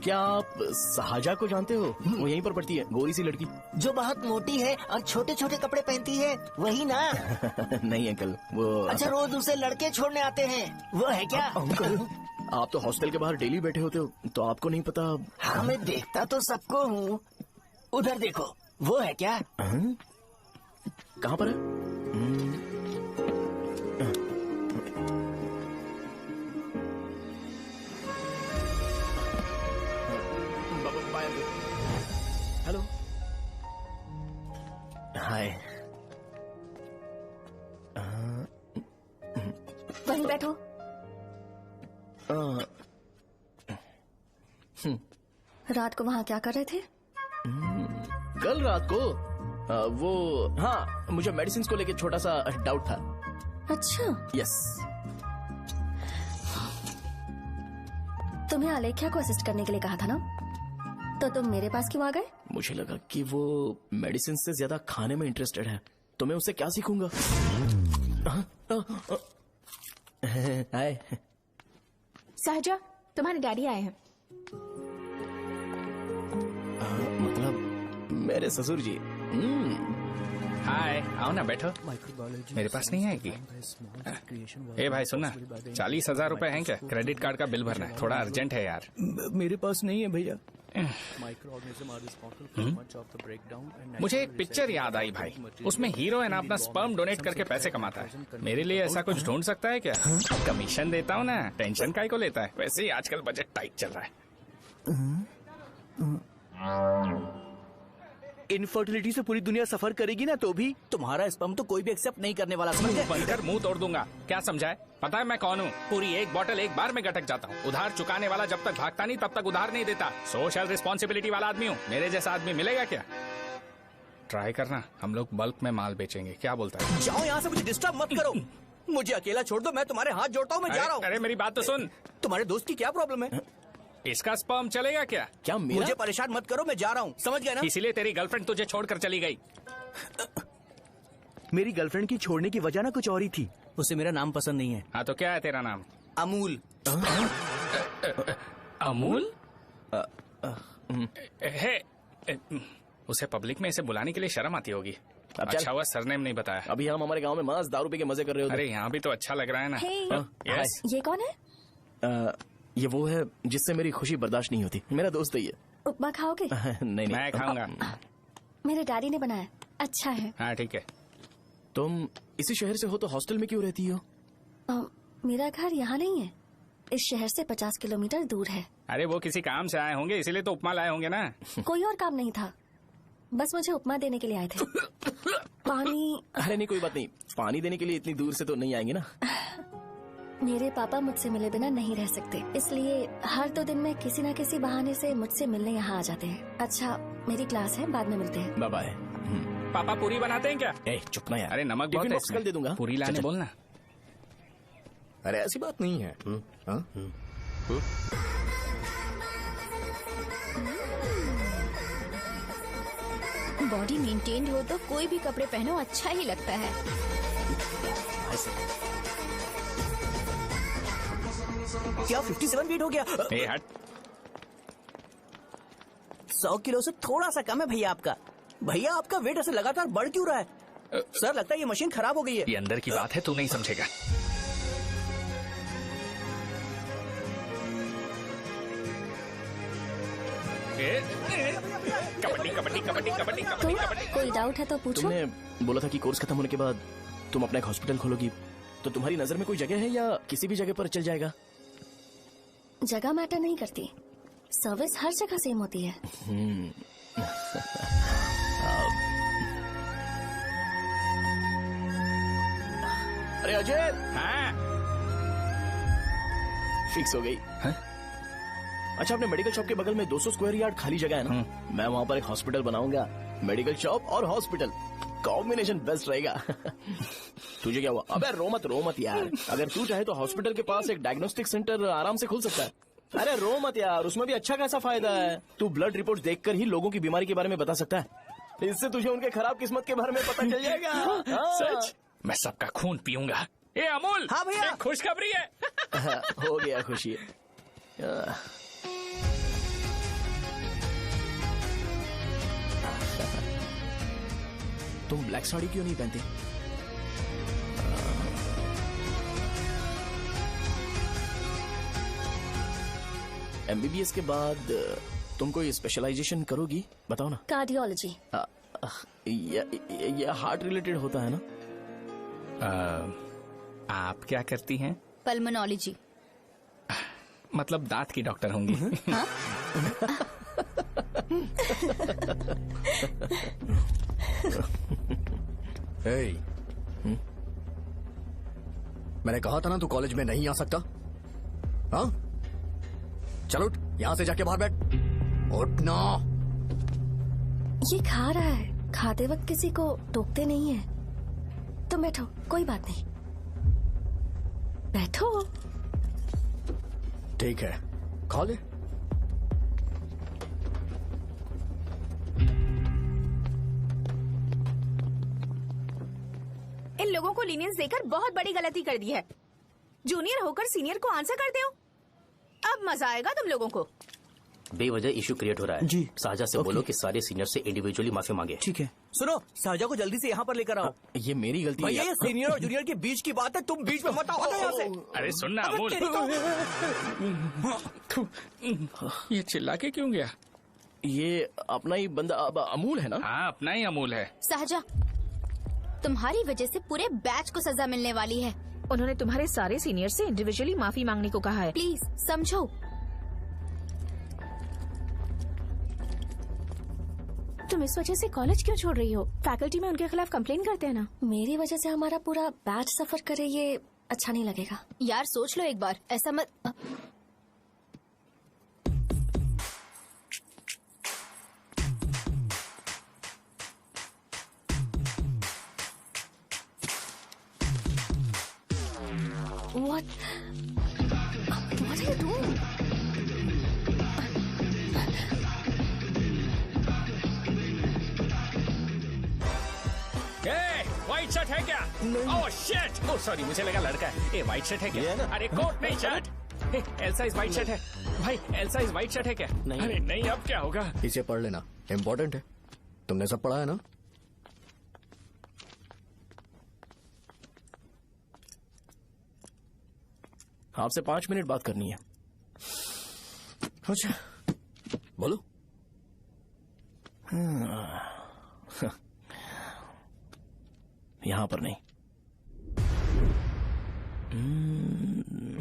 क्या आप शाहजहा को जानते हो? वो यहीं पर पढ़ती है, गोरी सी लड़की जो बहुत मोटी है और छोटे छोटे कपड़े पहनती है, वही ना? नहीं अंकल, वो अच्छा, रोज उसे लड़के छोड़ने आते हैं, वो है क्या? अंकल, आप तो हॉस्टल के बाहर डेली बैठे होते हो, तो आपको नहीं पता? हाँ, मैं देखता तो सबको हूँ। उधर देखो, वो है क्या? कहाँ पर है? हेलो, हाय। वहीं बैठो। रात को वहाँ क्या कर रहे थे? कल रात को वो, हाँ, मुझे मेडिसिन को लेके छोटा सा डाउट था। अच्छा। यस। तुम्हें आलेख्या को असिस्ट करने के लिए कहा था ना, तो तुम मेरे पास क्यों आ गए? मुझे लगा कि वो मेडिसिन से ज्यादा खाने में इंटरेस्टेड है, तो मैं उससे क्या सीखूंगा। हाय। सहजा, तुम्हारे डैडी आए हैं। मतलब मेरे ससुर जी। हाय, आओ ना, बैठो। मेरे पास नहीं आएगी। ए भाई सुनना, 40,000 रुपए हैं क्या? क्रेडिट कार्ड का बिल भरना है, थोड़ा अर्जेंट है यार। मेरे पास नहीं है भैया। मुझे एक पिक्चर याद आई भाई, उसमें हीरो है ना अपना स्पर्म डोनेट करके पैसे कमाता है। मेरे लिए ऐसा कुछ ढूंढ सकता है क्या? कमीशन देता हूँ ना, टेंशन काहे को लेता है? वैसे ही आजकल बजट टाइट चल रहा है। इनफर्टिलिटी से पूरी दुनिया सफर करेगी ना, तो भी तुम्हारा स्पर्म तो कोई भी एक्सेप्ट नहीं करने वाला, समझ गए? बनकर मुंह तोड़ दूंगा। क्या समझा है? पता है मैं कौन हूँ? पूरी एक बोतल एक बार में गटक जाता हूँ। उधार चुकाने वाला जब तक भागता नहीं तब तक उधार नहीं देता। सोशल रिस्पॉन्सिबिलिटी वाला आदमी हूँ। मेरे जैसा आदमी मिलेगा क्या? ट्राई करना, हम लोग बल्क में माल बेचेंगे। क्या बोलता है? जाओ यहाँ से, मुझे डिस्टर्ब मत करो। मुझे अकेला छोड़ दो, मैं तुम्हारे हाथ जोड़ता हूँ, मैं जा रहा हूँ। अरे मेरी बात तो सुन। तुम्हारे दोस्त की क्या प्रॉब्लम है? इसका स्पर्म चलेगा क्या? क्या मेरा? मुझे परेशान मत करो, मैं जा रहा हूँ, समझ गए ना? इसीलिए तेरी गर्लफ्रेंड तुझे छोड़कर चली गई। मेरी गर्लफ्रेंड की छोड़ने की वजह ना कुछ और ही थी। उसे मेरा नाम पसंद नहीं है। हाँ तो क्या है तेरा नाम? अमूल। अमूल? है, उसे पब्लिक में इसे बुलाने के लिए शर्म आती होगी। अब चल। अच्छा हुआ सरनेम नहीं बताया। अभी हम हमारे गांव में मस्त दारू पी के मजे कर रहे होते। अरे यहाँ भी तो अच्छा लग रहा है ना। हे, यस। ये कौन है? ये वो है जिससे मेरी खुशी बर्दाश्त नहीं होती। मेरा दोस्त है ये। उपमा खाओगे? नहीं मैं खाऊंगा। मेरे डैडी ने बनाया, अच्छा है। हाँ ठीक है। तुम इसी शहर से हो तो हॉस्टल में क्यों रहती हो? मेरा घर यहाँ नहीं है, इस शहर से 50 किलोमीटर दूर है। अरे वो किसी काम से आए होंगे इसीलिए तो उपमा लाए होंगे ना। कोई और काम नहीं था, बस मुझे उपमा देने के लिए आए थे। पानी? अरे नहीं कोई बात नहीं, पानी देने के लिए इतनी दूर से तो नहीं आएंगे ना। मेरे पापा मुझसे मिले बिना नहीं रह सकते, इसलिए हर 2 दिन में किसी न किसी बहाने से मुझसे मिलने यहाँ आ जाते हैं। अच्छा मेरी क्लास है, बाद में मिलते हैं। Bye bye. पापा पूरी बनाते हैं क्या? चुप ना यार। अरे नमक बहुत है इसमें। कल दे दूंगा। पूरी लाने बोलना। अरे ऐसी बात नहीं है। बॉडी मेंटेन्ड हो तो कोई भी कपड़े पहनो अच्छा ही लगता है। क्या 57 फीट हो गया? ए हट। 100 किलो से थोड़ा सा कम है भैया आपका। भैया आपका वेट ऐसे लगातार बढ़ क्यों रहा है? सर लगता है ये मशीन खराब हो गई है। ये अंदर की बात है, तू नहीं समझेगा। कबड्डी कबड्डी कबड्डी कबड्डी कबड्डी कबड्डी। कोई डाउट है तो पूछो। तुमने बोला था कि कोर्स खत्म होने के बाद तुम अपना एक हॉस्पिटल खोलोगी, तो तुम्हारी नजर में कोई जगह है या किसी भी जगह पर चल जाएगा? जगह मैटर नहीं करती, सर्विस हर जगह सेम होती है। अरे अजय। हाँ। फिक्स हो गई। अच्छा अपने मेडिकल शॉप के बगल में 200 स्क्वायर यार्ड खाली जगह है ना, मैं वहाँ पर एक हॉस्पिटल बनाऊंगा। मेडिकल शॉप और हॉस्पिटल कॉम्बिनेशन बेस्ट रहेगा। तुझे क्या हुआ? अबे रो मत यार। अगर तू चाहे तो हॉस्पिटल के पास एक डायग्नोस्टिक सेंटर आराम से खुल सकता है। अरे रो मत यार, उसमें भी अच्छा खासा फायदा है। तू ब्लड रिपोर्ट देखकर ही लोगों की बीमारी के बारे में बता सकता है। इससे तुझे उनके खराब किस्मत के बारे में पता चल जाएगा। सच? मैं सबका खून पीऊंगा। ए अमूल। हाँ भैया। एक खुशखबरी है। हो गया खुशी। तुम ब्लैक साड़ी क्यों नहीं पहनते? MBBS के बाद तुम कोई स्पेशलाइजेशन करोगी? बताओ ना। कार्डियोलॉजी। ये हार्ट रिलेटेड होता है ना? आप क्या करती हैं? पल्मोनोलॉजी। मतलब दांत की डॉक्टर होंगी। हाँ? मैंने कहा था ना तू कॉलेज में नहीं आ सकता। हाँ चलो यहाँ से जाके बाहर बैठ। उठना। ये खा रहा है, खाते वक्त किसी को टोकते नहीं है। तुम बैठो, कोई बात नहीं, बैठो। ठीक है खा ले। इन लोगों को लीनियंस देकर बहुत बड़ी गलती कर दी है। जूनियर होकर सीनियर को आंसर करते हो। अब मजा आएगा तुम लोगों को। बेवजह इशू क्रिएट हो रहा है। जी साजा से बोलो कि सारे सीनियर से इंडिविजुअली माफी मांगे। ठीक है। सुनो साजा को जल्दी से यहाँ पर लेकर आओ। ये मेरी गलती है। भैया ये सीनियर और जूनियर के बीच की बात है, तुम बीच में मत आओ यहाँ से। अरे सुनना अमूल। ये चिल्ला के क्यों गया? ये अपना ही बंदा अमूल है ना? हाँ अपना ही अमूल है। सहजा, तुम्हारी वजह से पूरे बैच को सजा मिलने वाली है। उन्होंने तुम्हारे सारे सीनियर से इंडिविजुअली माफी मांगने को कहा है। प्लीज समझो। तुम इस वजह से कॉलेज क्यों छोड़ रही हो? फैकल्टी में उनके खिलाफ कंप्लेन करते हैं ना। मेरी वजह से हमारा पूरा बैच सफर करे, ये अच्छा नहीं लगेगा। यार सोच लो एक बार, ऐसा मत। What are you doing? White shirt है क्या? Oh shit! ओह सॉरी, मुझे लगा लड़का है। ए व्हाइट शर्ट है क्या? अरे कोट नहीं shirt. L size white shirt है भाई। एल साइज व्हाइट शर्ट है क्या? नहीं। अरे नहीं, अब क्या होगा? इसे पढ़ लेना, इम्पोर्टेंट है। तुमने सब पढ़ा है ना? आपसे 5 मिनट बात करनी है। अच्छा बोलो। यहां पर नहीं।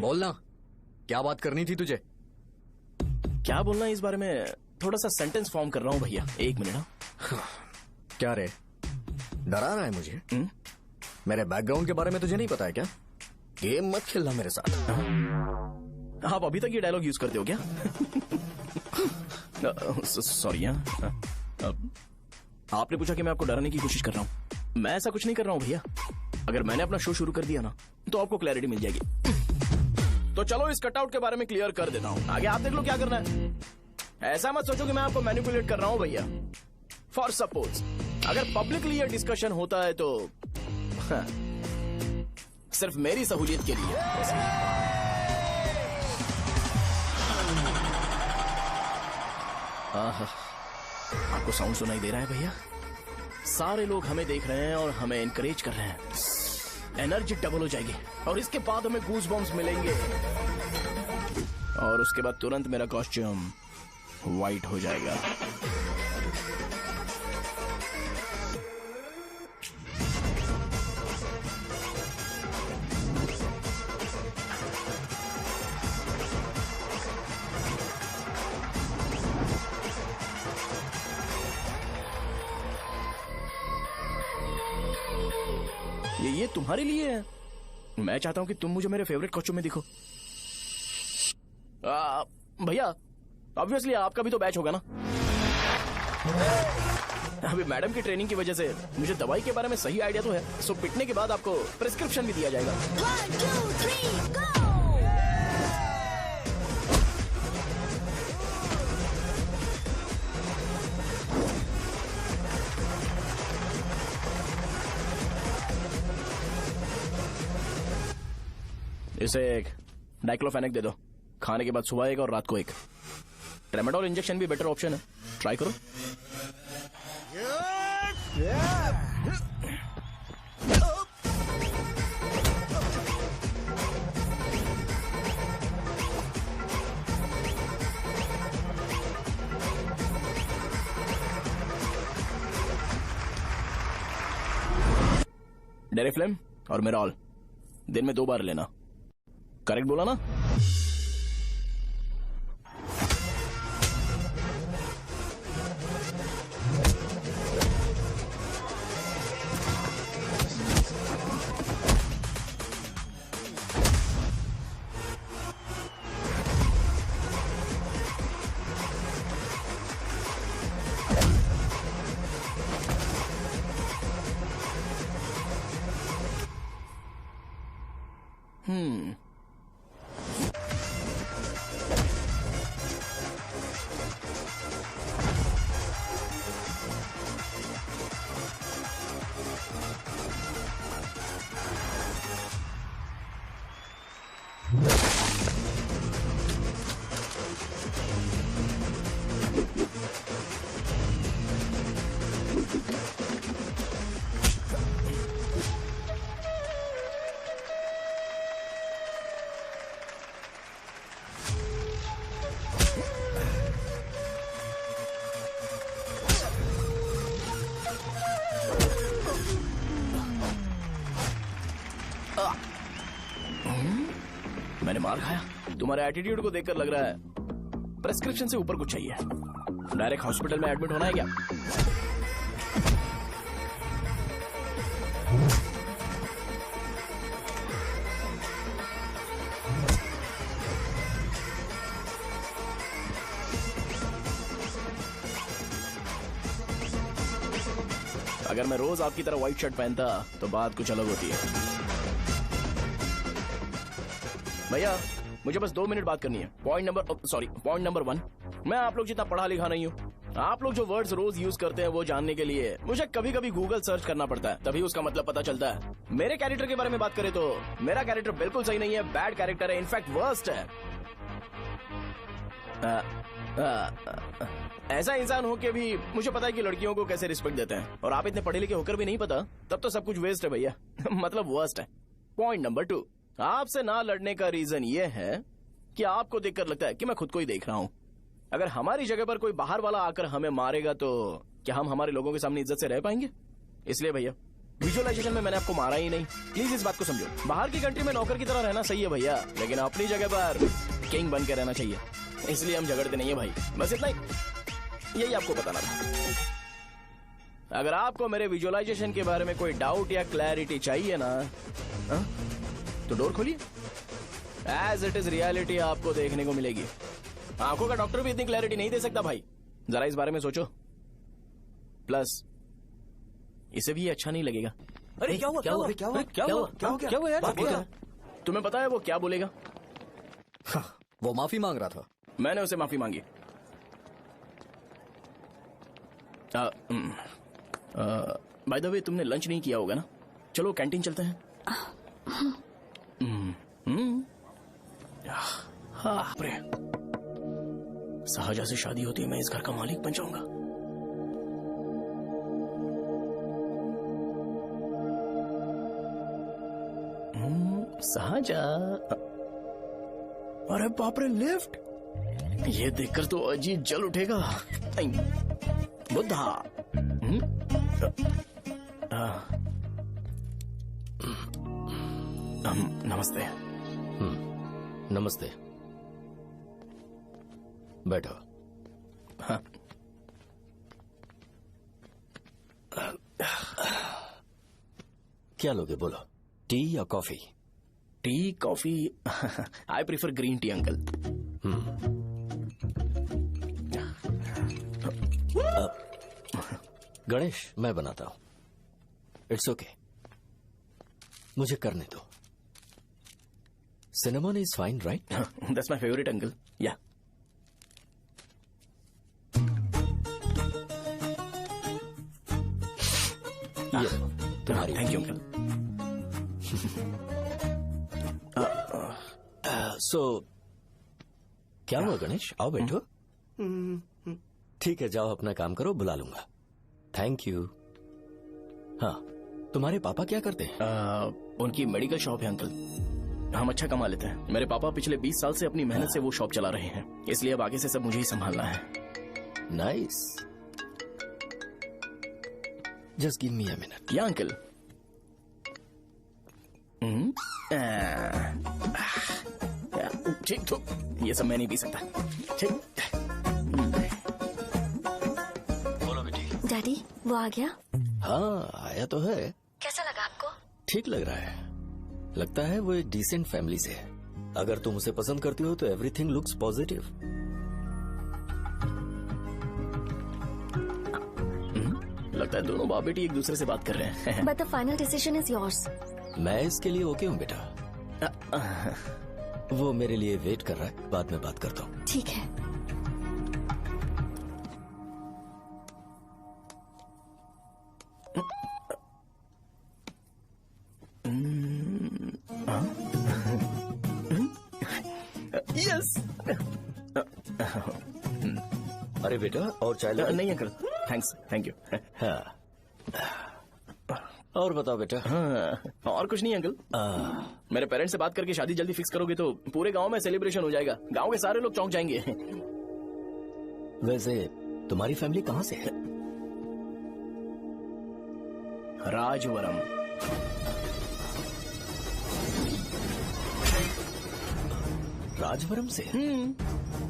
बोलना, क्या बात करनी थी तुझे? क्या बोलना है इस बारे में? थोड़ा सा सेंटेंस फॉर्म कर रहा हूं भैया, 1 मिनट। क्या रे, डरा रहा है मुझे? मेरे बैकग्राउंड के बारे में तुझे नहीं पता है क्या? गेम मत खेलना मेरे साथ। आप अभी तक ये डायलॉग यूज करते हो क्या? सॉरी। आपने पूछा कि मैं आपको डराने की कोशिश कर रहा हूं। मैं ऐसा कुछ नहीं कर रहा हूं भैया। अगर मैंने अपना शो शुरू कर दिया ना तो आपको क्लैरिटी मिल जाएगी। तो चलो इस कटआउट के बारे में क्लियर कर देता हूं, आगे आप देख लो क्या करना है। ऐसा मत सोचो कि मैं आपको मैनिपुलेट कर रहा हूं भैया। फॉर सपोज अगर पब्लिकली ये डिस्कशन होता है तो सिर्फ मेरी सहूलियत के लिए। आपको साउंड सुनाई दे रहा है भैया? सारे लोग हमें देख रहे हैं और हमें एनकरेज कर रहे हैं। एनर्जी डबल हो जाएगी और इसके बाद हमें गूज बम्स मिलेंगे और उसके बाद तुरंत मेरा कॉस्ट्यूम वाइट हो जाएगा। ये तुम्हारे लिए है। मैं चाहता हूं कि तुम मुझे मेरे फेवरेट कॉस्ट्यूम में दिखो। भैया ऑब्वियसली आपका भी तो बैच होगा ना। अभी मैडम की ट्रेनिंग की वजह से मुझे दवाई के बारे में सही आइडिया तो है। सो पिटने के बाद आपको प्रिस्क्रिप्शन भी दिया जाएगा। 1 2 3 गो। इसे एक डाइक्लोफेनेक दे दो। खाने के बाद सुबह एक और रात को एक। ट्रेमाडोल इंजेक्शन भी बेटर ऑप्शन है, ट्राई करो। डेरिफ्लेम और मेरॉल दिन में 2 बार लेना। करेक्ट बोला ना? मैंने मार खाया। तुम्हारे एटीट्यूड को देखकर लग रहा है प्रेस्क्रिप्शन से ऊपर कुछ चाहिए। डायरेक्ट हॉस्पिटल में एडमिट होना है क्या? अगर मैं रोज आपकी तरह व्हाइट शर्ट पहनता तो बात कुछ अलग होती है। भैया मुझे बस 2 मिनट बात करनी है। पॉइंट नंबर 1, मैं आप लोग जितना पढ़ा लिखा नहीं हूँ। आप लोग जो वर्ड्स रोज यूज करते हैं वो जानने के लिए मुझे कभी कभी गूगल सर्च करना पड़ता है, तभी उसका मतलब पता चलता है। मेरे कैरेक्टर के बारे में बात करें तो मेरा कैरेक्टर बिल्कुल सही नहीं है, बैड कैरेक्टर है, इनफैक्ट वर्स्ट है। ऐसा इंसान हो के भी मुझे पता है कि लड़कियों को कैसे रिस्पेक्ट देते हैं, और आप इतने पढ़े लिखे होकर भी नहीं पता, तब तो सब कुछ वेस्ट है भैया। मतलब वर्स्ट है। पॉइंट नंबर 2, आपसे ना लड़ने का रीजन ये है कि आपको देखकर लगता है कि मैं खुद को ही देख रहा हूँ। अगर हमारी जगह पर कोई बाहर वाला आकर हमें मारेगा तो क्या हम हमारे लोगों के सामने इज्जत से रह पाएंगे? इसलिए भैया विजुअलाइजेशन में मैंने आपको मारा ही नहीं। प्लीज इस बात को समझो। बाहर की कंट्री में नौकर की तरह रहना सही है भैया, लेकिन अपनी जगह पर किंग बन के रहना चाहिए। इसलिए हम झगड़ते नहीं है भाई, बस इतना ही, यही आपको बताना था। अगर आपको मेरे विजुअलाइजेशन के बारे में कोई डाउट या क्लैरिटी चाहिए ना, तो डोर खोलिए। एज इट इज रियलिटी आपको देखने को मिलेगी। आंखों का डॉक्टर भी इतनी क्लैरिटी नहीं दे सकता भाई, जरा इस बारे में सोचो। प्लस इसे भी अच्छा नहीं लगेगा। अरे क्या हुआ क्या हुआ क्या हुआ क्या हुआ क्या हुआ यार? तुम्हें पता है वो क्या बोलेगा? वो माफी मांग रहा था। मैंने उसे माफी मांगी। बाय द वे तुमने लंच नहीं किया होगा ना? चलो कैंटीन चलते हैं। शाहजहां से शादी होती है, मैं इस घर का मालिक बन जाऊंगा। शाहजहां, अरे बाप रे, लिफ्ट! ये देखकर तो अजीब जल उठेगा। बुद्धा, नमस्ते। नमस्ते, बैठो। हाँ। क्या लोगे बोलो, टी या coffee? T, coffee? I prefer green tea uncle. Ganesh, मैं बनाता हूं। इट्स ओके, मुझे करने दो। Cinnamon is fine, right? That's my favourite uncle. या तुम्हारी। Thank you uncle. सो क्या हुआ गणेश? आओ बैठो। ठीक है, जाओ अपना काम करो, बुला लूंगा। Thank you. हाँ, तुम्हारे पापा क्या करते हैं? उनकी मेडिकल शॉप है अंकल। हम अच्छा कमा लेते हैं। मेरे पापा पिछले 20 साल से अपनी मेहनत से वो शॉप चला रहे हैं, इसलिए अब आगे से सब मुझे ही संभालना है। Nice. Just give me a minute. या अंकल। ठीक, तो ये सब मैं नहीं पी सकता। ठीक। बोलो बेटी। डैडी, वो आ गया? हाँ, आया तो है। कैसा लगा आपको? ठीक लग रहा है। लगता है वो एक डिसेंट फैमिली से है। अगर तुम उसे पसंद करती हो तो एवरीथिंग लुक्स पॉजिटिव। लगता है दोनों बाप बेटी एक दूसरे से बात कर रहे हैं। But the final decision is yours. मैं इसके लिए ओके हूँ बेटा। वो मेरे लिए वेट कर रहा है, बाद में बात करता हूँ। ठीक है। यस। अरे बेटा, और चाय नहीं अंकल, थैंक्स, थैंक यू। हाँ, और बताओ बेटा। हाँ, और कुछ नहीं अंकल। मेरे पेरेंट्स से बात करके शादी जल्दी फिक्स करोगे तो पूरे गांव में सेलिब्रेशन हो जाएगा। गांव के सारे लोग चौंक जाएंगे। वैसे तुम्हारी फैमिली कहाँ से है? राजवरम। राजवरम से?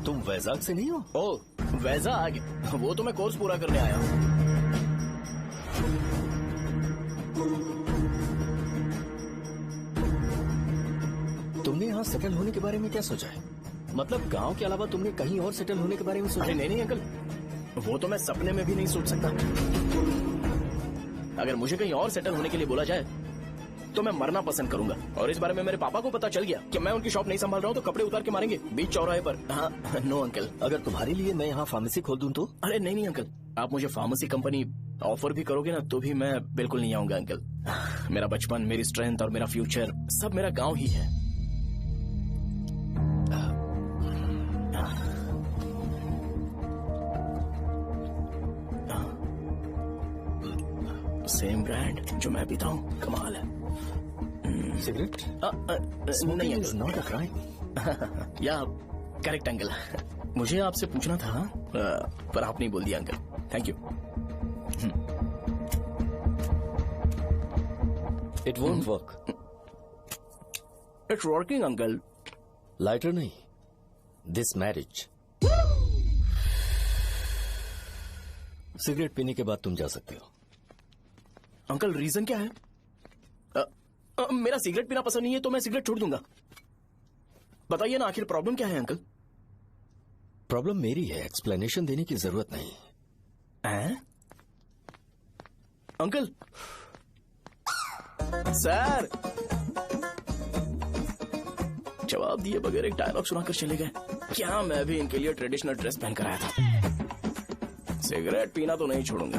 तुम वैजाग से नहीं हो? ओ, वैजाग? वो तो मैं कोर्स पूरा करने आया हूँ। तुमने यहाँ सेटल होने के बारे में क्या सोचा है? मतलब गांव के अलावा तुमने कहीं और सेटल होने के बारे में सोचा? नहीं अंकल, वो तो मैं सपने में भी नहीं सोच सकता। अगर मुझे कहीं और सेटल होने के लिए बोला जाए तो मैं मरना पसंद करूंगा। और इस बारे में मेरे पापा को पता चल गया कि मैं उनकी शॉप नहीं संभाल रहा हूँ तो कपड़े उतार के मारेंगे बीच चौराहे पर। हाँ, नो अंकल। अगर तुम्हारे लिए मैं यहाँ फार्मेसी खोल दूं तो? अरे नहीं अंकल, आप मुझे फार्मेसी कंपनी ऑफर भी करोगे ना तो भी मैं बिल्कुल नहीं आऊंगा अंकल। मेरा बचपन, मेरी स्ट्रेंथ और मेरा फ्यूचर सब मेरा गाँव ही है। सेम ब्रांड जो मैं पीता हूँ, कमाल है। सिगरेट नहीं इज नॉट अ क्राइम। या करेक्ट अंकल, मुझे आपसे पूछना था पर आप नहीं बोल दिया uncle. Thank you. It won't work. It's working uncle. Lighter नहीं, दिस मैरिज। सिगरेट पीने के बाद तुम जा सकते हो। अंकल रीजन क्या है? मेरा सिगरेट पीना पसंद नहीं है तो मैं सिगरेट छोड़ दूंगा। बताइए ना आखिर प्रॉब्लम क्या है अंकल? प्रॉब्लम मेरी है, एक्सप्लेनेशन देने की जरूरत नहीं है। अंकल सर जवाब दिए बगैर एक डायलॉग सुनाकर चले गए। क्या मैं भी इनके लिए ट्रेडिशनल ड्रेस पहन कर आया था। सिगरेट पीना तो नहीं छोड़ूंगा।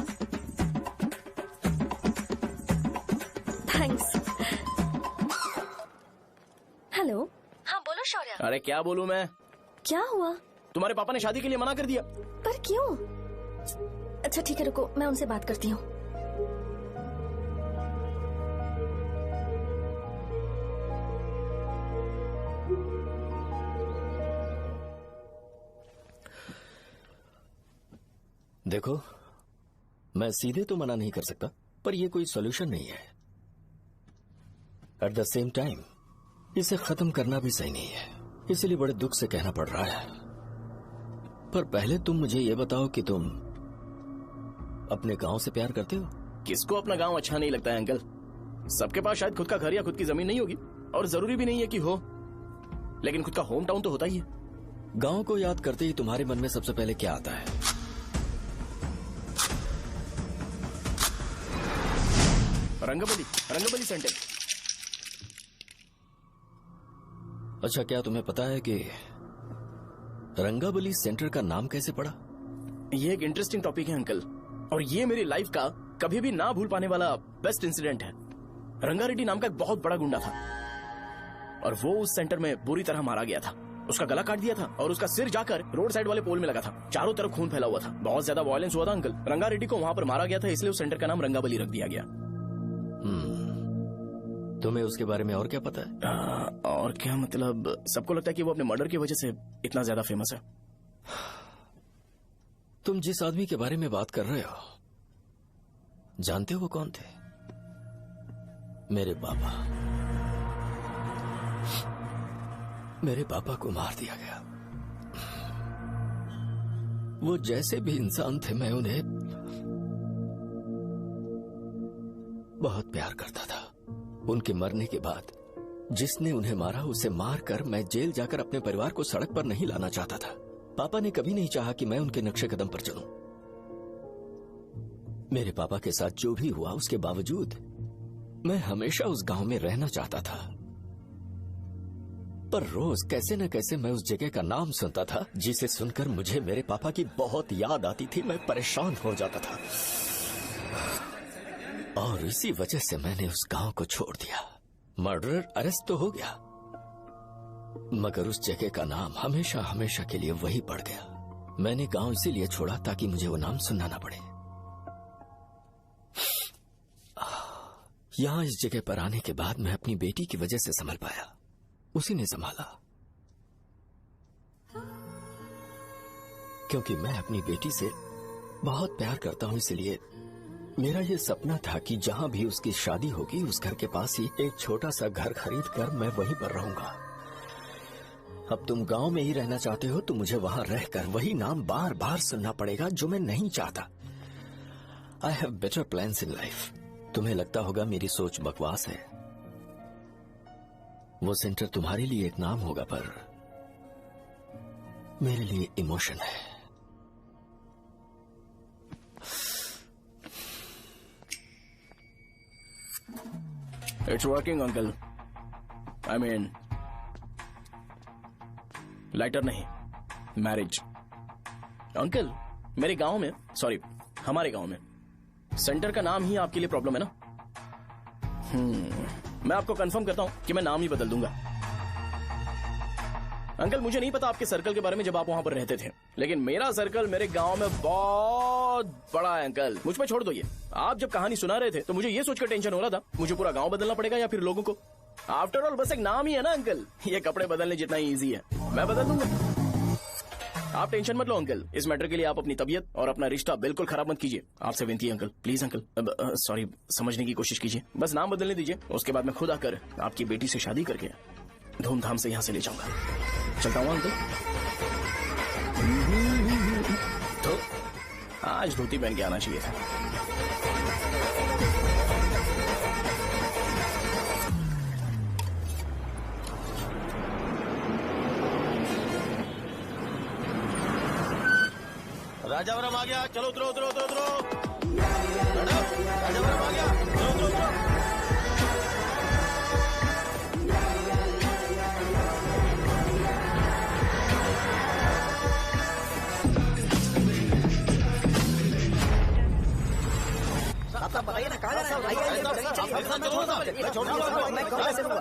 थैंक्स। हेलो। हाँ बोलो शौर्य। अरे क्या बोलूं मैं? क्या हुआ? तुम्हारे पापा ने शादी के लिए मना कर दिया। पर क्यों? अच्छा ठीक है रुको, मैं उनसे बात करती हूँ। देखो, मैं सीधे तो मना नहीं कर सकता, पर यह कोई सॉल्यूशन नहीं है। एट द सेम टाइम इसे खत्म करना भी सही नहीं है, इसलिए बड़े दुख से कहना पड़ रहा है। पर पहले तुम मुझे ये बताओ कि तुम अपने गांव से प्यार करते हो? किसको अपना गांव अच्छा नहीं लगता है अंकल? सबके पास शायद खुद का घर या खुद की जमीन नहीं होगी, और जरूरी भी नहीं है कि हो, लेकिन खुद का होम टाउन तो होता ही है। गांव को याद करते ही तुम्हारे मन में सबसे पहले क्या आता है? रंगबली सेंटर। अच्छा, क्या तुम्हें पता है कि रंगाबली सेंटर का नाम कैसे पड़ा? ये एक इंटरेस्टिंग टॉपिक है अंकल, और ये मेरी लाइफ का कभी भी ना भूल पाने वाला बेस्ट इंसिडेंट है। रंगारेड्डी नाम का एक बहुत बड़ा गुंडा था, और वो उस सेंटर में बुरी तरह मारा गया था। उसका गला काट दिया था और उसका सिर जाकर रोड साइड वाले पोल में लगा था। चारों तरफ खून फैला हुआ था, बहुत ज्यादा वायलेंस हुआ था अंकल। रंगारेड्डी को वहां पर मारा गया था, इसलिए उस सेंटर का नाम रंगाबली रख दिया गया। तुम्हें उसके बारे में और क्या पता है? और क्या मतलब, सबको लगता है कि वो अपने मर्डर की वजह से इतना ज्यादा फेमस है। तुम जिस आदमी के बारे में बात कर रहे हो, जानते हो वो कौन थे? मेरे पापा। मेरे पापा को मार दिया गया। वो जैसे भी इंसान थे, मैं उन्हें बहुत प्यार करता था। उनके मरने के बाद जिसने उन्हें मारा उसे मारकर मैं जेल जाकर अपने परिवार को सड़क पर नहीं लाना चाहता था। पापा ने कभी नहीं चाहा कि मैं उनके नक्शे कदम पर चलूं। मेरे पापा के साथ जो भी हुआ उसके बावजूद मैं हमेशा उस गांव में रहना चाहता था। पर रोज कैसे न कैसे मैं उस जगह का नाम सुनता था, जिसे सुनकर मुझे मेरे पापा की बहुत याद आती थी। मैं परेशान हो जाता था, और इसी वजह से मैंने उस गांव को छोड़ दिया। मर्डरर अरेस्ट तो हो गया, मगर उस जगह का नाम हमेशा हमेशा के लिए वही पड़ गया। मैंने गांव इसीलिए छोड़ा ताकि मुझे वो नाम सुनना ना पड़े। यहां इस जगह पर आने के बाद मैं अपनी बेटी की वजह से संभल पाया, उसी ने संभाला। क्योंकि मैं अपनी बेटी से बहुत प्यार करता हूं, इसलिए मेरा ये सपना था कि जहां भी उसकी शादी होगी उस घर के पास ही एक छोटा सा घर खरीद कर मैं वहीं पर रहूंगा। अब तुम गांव में ही रहना चाहते हो तो मुझे वहां रहकर वही नाम बार बार सुनना पड़ेगा, जो मैं नहीं चाहता। I have better plans in life. तुम्हें लगता होगा मेरी सोच बकवास है। वो सेंटर तुम्हारे लिए एक नाम होगा, पर मेरे लिए इमोशन है। It's working uncle. I mean lighter नहीं, मैरिज। अंकल मेरे गांव में, सॉरी हमारे गांव में सेंटर का नाम ही आपके लिए प्रॉब्लम है ना? मैं आपको कंफर्म करता हूं कि मैं नाम ही बदल दूंगा। अंकल मुझे नहीं पता आपके सर्कल के बारे में जब आप वहां पर रहते थे, लेकिन मेरा सर्कल मेरे गांव में बहुत बड़ा है अंकल। मुझ पे छोड़ दो ये। आप जब कहानी सुना रहे थे तो मुझे ये सोचकर टेंशन हो रहा था मुझे पूरा गांव बदलना पड़ेगा या फिर लोगों को। आफ्टर ऑल बस एक नाम ही है ना अंकल, ये कपड़े बदलने जितना ही इजी है, मैं बदल दूंगा। आप टेंशन मत लो अंकल, इस मैटर के लिए आप अपनी तबीयत और अपना रिश्ता बिल्कुल खराब मत कीजिए। आपसे विनती है अंकल, प्लीज अंकल, सॉरी, समझने की कोशिश कीजिए, बस नाम बदलने दीजिए, उसके बाद मैं खुद आकर आपकी बेटी से शादी करके धूमधाम से यहाँ से ले जाऊंगा। चलता हूँ अंकल। तो आज धोती पहन के आना चाहिए था। राजावरम आ गया, चलो उतरो उतरो उतरो उतरो। राजावरम आ गया, चलो उतरो उतरो। आप बताइए ना, कहाँ जाना है? मैं कब पैसे दूंगा?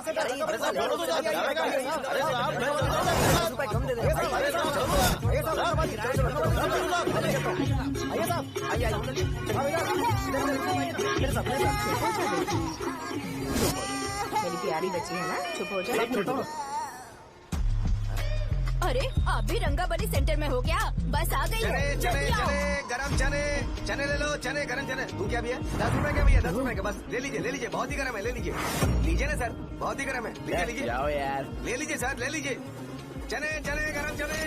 मेरी प्यारी बच्ची है ना, चुप हो जाए। अरे आप भी रंगाबली सेंटर में हो क्या? बस आ गई चने चने चने गरम चने, चने ले लो, चने गरम चने। तू क्या भैया? 10 रुपए का भैया, 10 रुपए का, बस ले लीजिए, बहुत ही गरम है, ले लीजिए ना सर, बहुत ही गरम है, लीजिए जाओ यार, ले लीजिए सर, ले लीजिए चने चने गरम चने।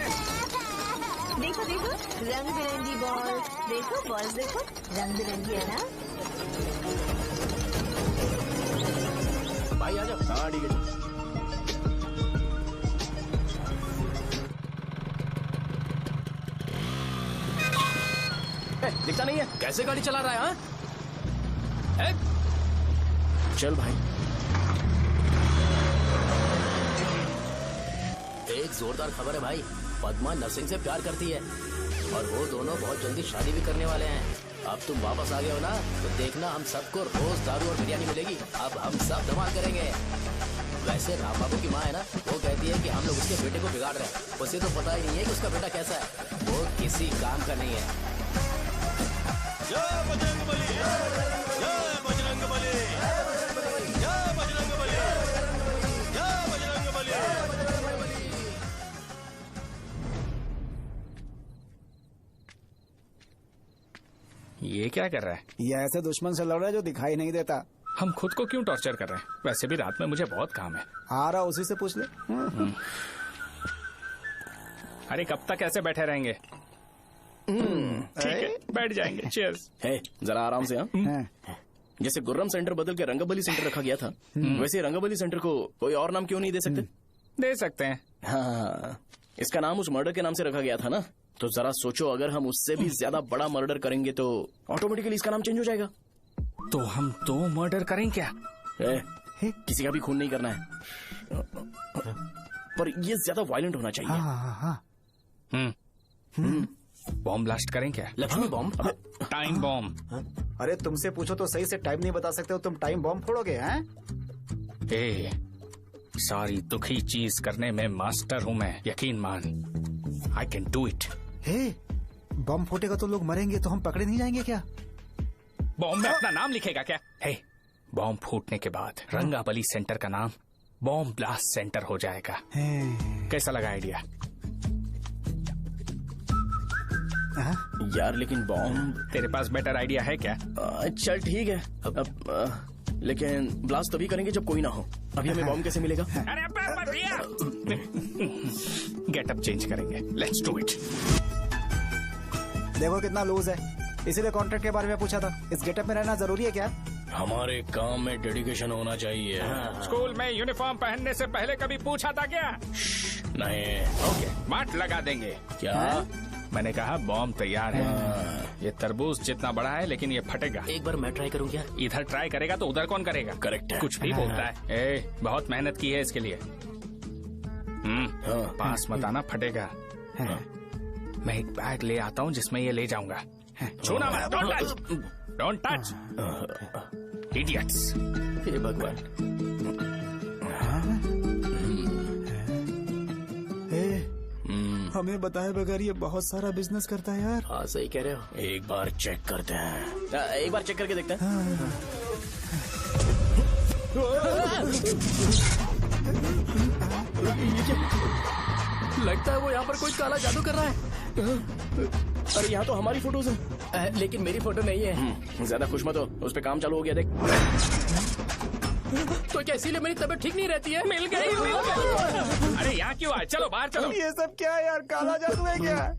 देखो देखो रंग बिरंगी बॉल, देखो बॉल देखो रंग बिरंगी है ना। भाई आ जाओ। हाँ ठीक है। दिखता नहीं है, कैसे गाड़ी चला रहा है? हाँ? चल भाई। एक जोरदार खबर है भाई, पद्मा नरसिंह से प्यार करती है और वो दोनों बहुत जल्दी शादी भी करने वाले हैं। अब तुम वापस आ गए हो ना, तो देखना हम सबको रोज दारू और बिरयानी मिलेगी। अब हम सब धमाल करेंगे। वैसे राम बाबू की माँ है ना, वो कहती है कि हम लोग उसके बेटे को बिगाड़ रहे हैं। उसे तो पता ही नहीं है कि उसका बेटा कैसा है, वो किसी काम का नहीं है। जय बजरंग बली, जय बजरंग बली, जय बजरंग बली, जय बजरंग बली। ये क्या कर रहा है? ये ऐसे दुश्मन से लड़ रहा है जो दिखाई नहीं देता। हम खुद को क्यों टॉर्चर कर रहे हैं? वैसे भी रात में मुझे बहुत काम है। आ रहा उसी से पूछ ले। अरे कब तक ऐसे बैठे रहेंगे? ठीक है, बैठ जाएंगे। चीयर्स। है जरा आराम से। हाँ, जैसे गुर्रम सेंटर बदल के रंगाबली सेंटर रखा गया था, वैसे रंगाबली सेंटर को कोई और नाम क्यों नहीं दे सकते? दे सकते हैं। हाँ, इसका नाम उस मर्डर के नाम से रखा गया था ना, तो जरा सोचो, अगर हम उससे भी ज्यादा बड़ा मर्डर करेंगे तो ऑटोमेटिकली इसका नाम चेंज हो जाएगा। तो हम 2 मर्डर करें क्या? किसी का भी खून नहीं करना है, पर ये ज्यादा वायलेंट होना चाहिए। बॉम्ब ब्लास्ट करें क्या? लक्ष्मी बॉम्ब? Time bomb. अरे तुमसे पूछो तो सही से टाइम नहीं बता सकते हो, तुम टाइम बॉम्ब फोड़ोगे? हैं? ए, सारी दुखी चीज करने में मास्टर हूँ मैं, यकीन मान। I can do it. Bomb फूटेगा तो लोग मरेंगे, तो हम पकड़े नहीं जाएंगे क्या? बॉम्ब में अपना नाम लिखेगा क्या? बॉम्ब फूटने के बाद रंगाबली सेंटर का नाम बॉम्ब ब्लास्ट सेंटर हो जाएगा। कैसा लगा आइडिया? यार लेकिन बॉम्ब, तेरे पास बेटर आइडिया है क्या? चल ठीक है, लेकिन ब्लास्ट तभी करेंगे जब कोई ना हो। अभी हमें बॉम्ब कैसे मिलेगा? अरे गेटअप चेंज करेंगे। Let's do it. देखो कितना लूज है, इसीलिए कॉन्ट्रैक्ट के बारे में पूछा था। इस गेटअप में रहना जरूरी है क्या? हमारे काम में डेडिकेशन होना चाहिए। स्कूल में यूनिफॉर्म पहनने से पहले कभी पूछा था क्या? नहीं। ओके, मार्ट लगा देंगे। क्या? मैंने कहा बॉम्ब तैयार है। ये तरबूज जितना बड़ा है, लेकिन ये फटेगा। एक बार मैं ट्राई करूँ क्या? इधर ट्राई करेगा तो उधर कौन करेगा? करेक्ट है। कुछ भी बोलता है। बहुत मेहनत की है इसके लिए। पास मत आना, फटेगा। मैं एक बैग ले आता हूँ जिसमें ये ले जाऊंगा। छूना मत, don't touch, don't touch, idiots. हे भगवान। हमें बताए बगैर ये बहुत सारा बिजनेस करता है यार। हाँ सही कह रहे हो। एक बार चेक करते हैं। एक बार चेक करके देखते हैं। लगता है वो यहाँ पर कोई काला जादू कर रहा है। अरे यहाँ तो हमारी फोटोज हैं, लेकिन मेरी फोटो नहीं है। ज्यादा खुश मत हो, उस पे काम चालू हो गया देख। तो क्या इसीलिए मेरी तबीयत ठीक नहीं रहती है? मिल गई, मिल गई। अरे यहाँ क्यों आए? चलो बाहर चलो। ये सब क्या है यार, काला जादू है क्या?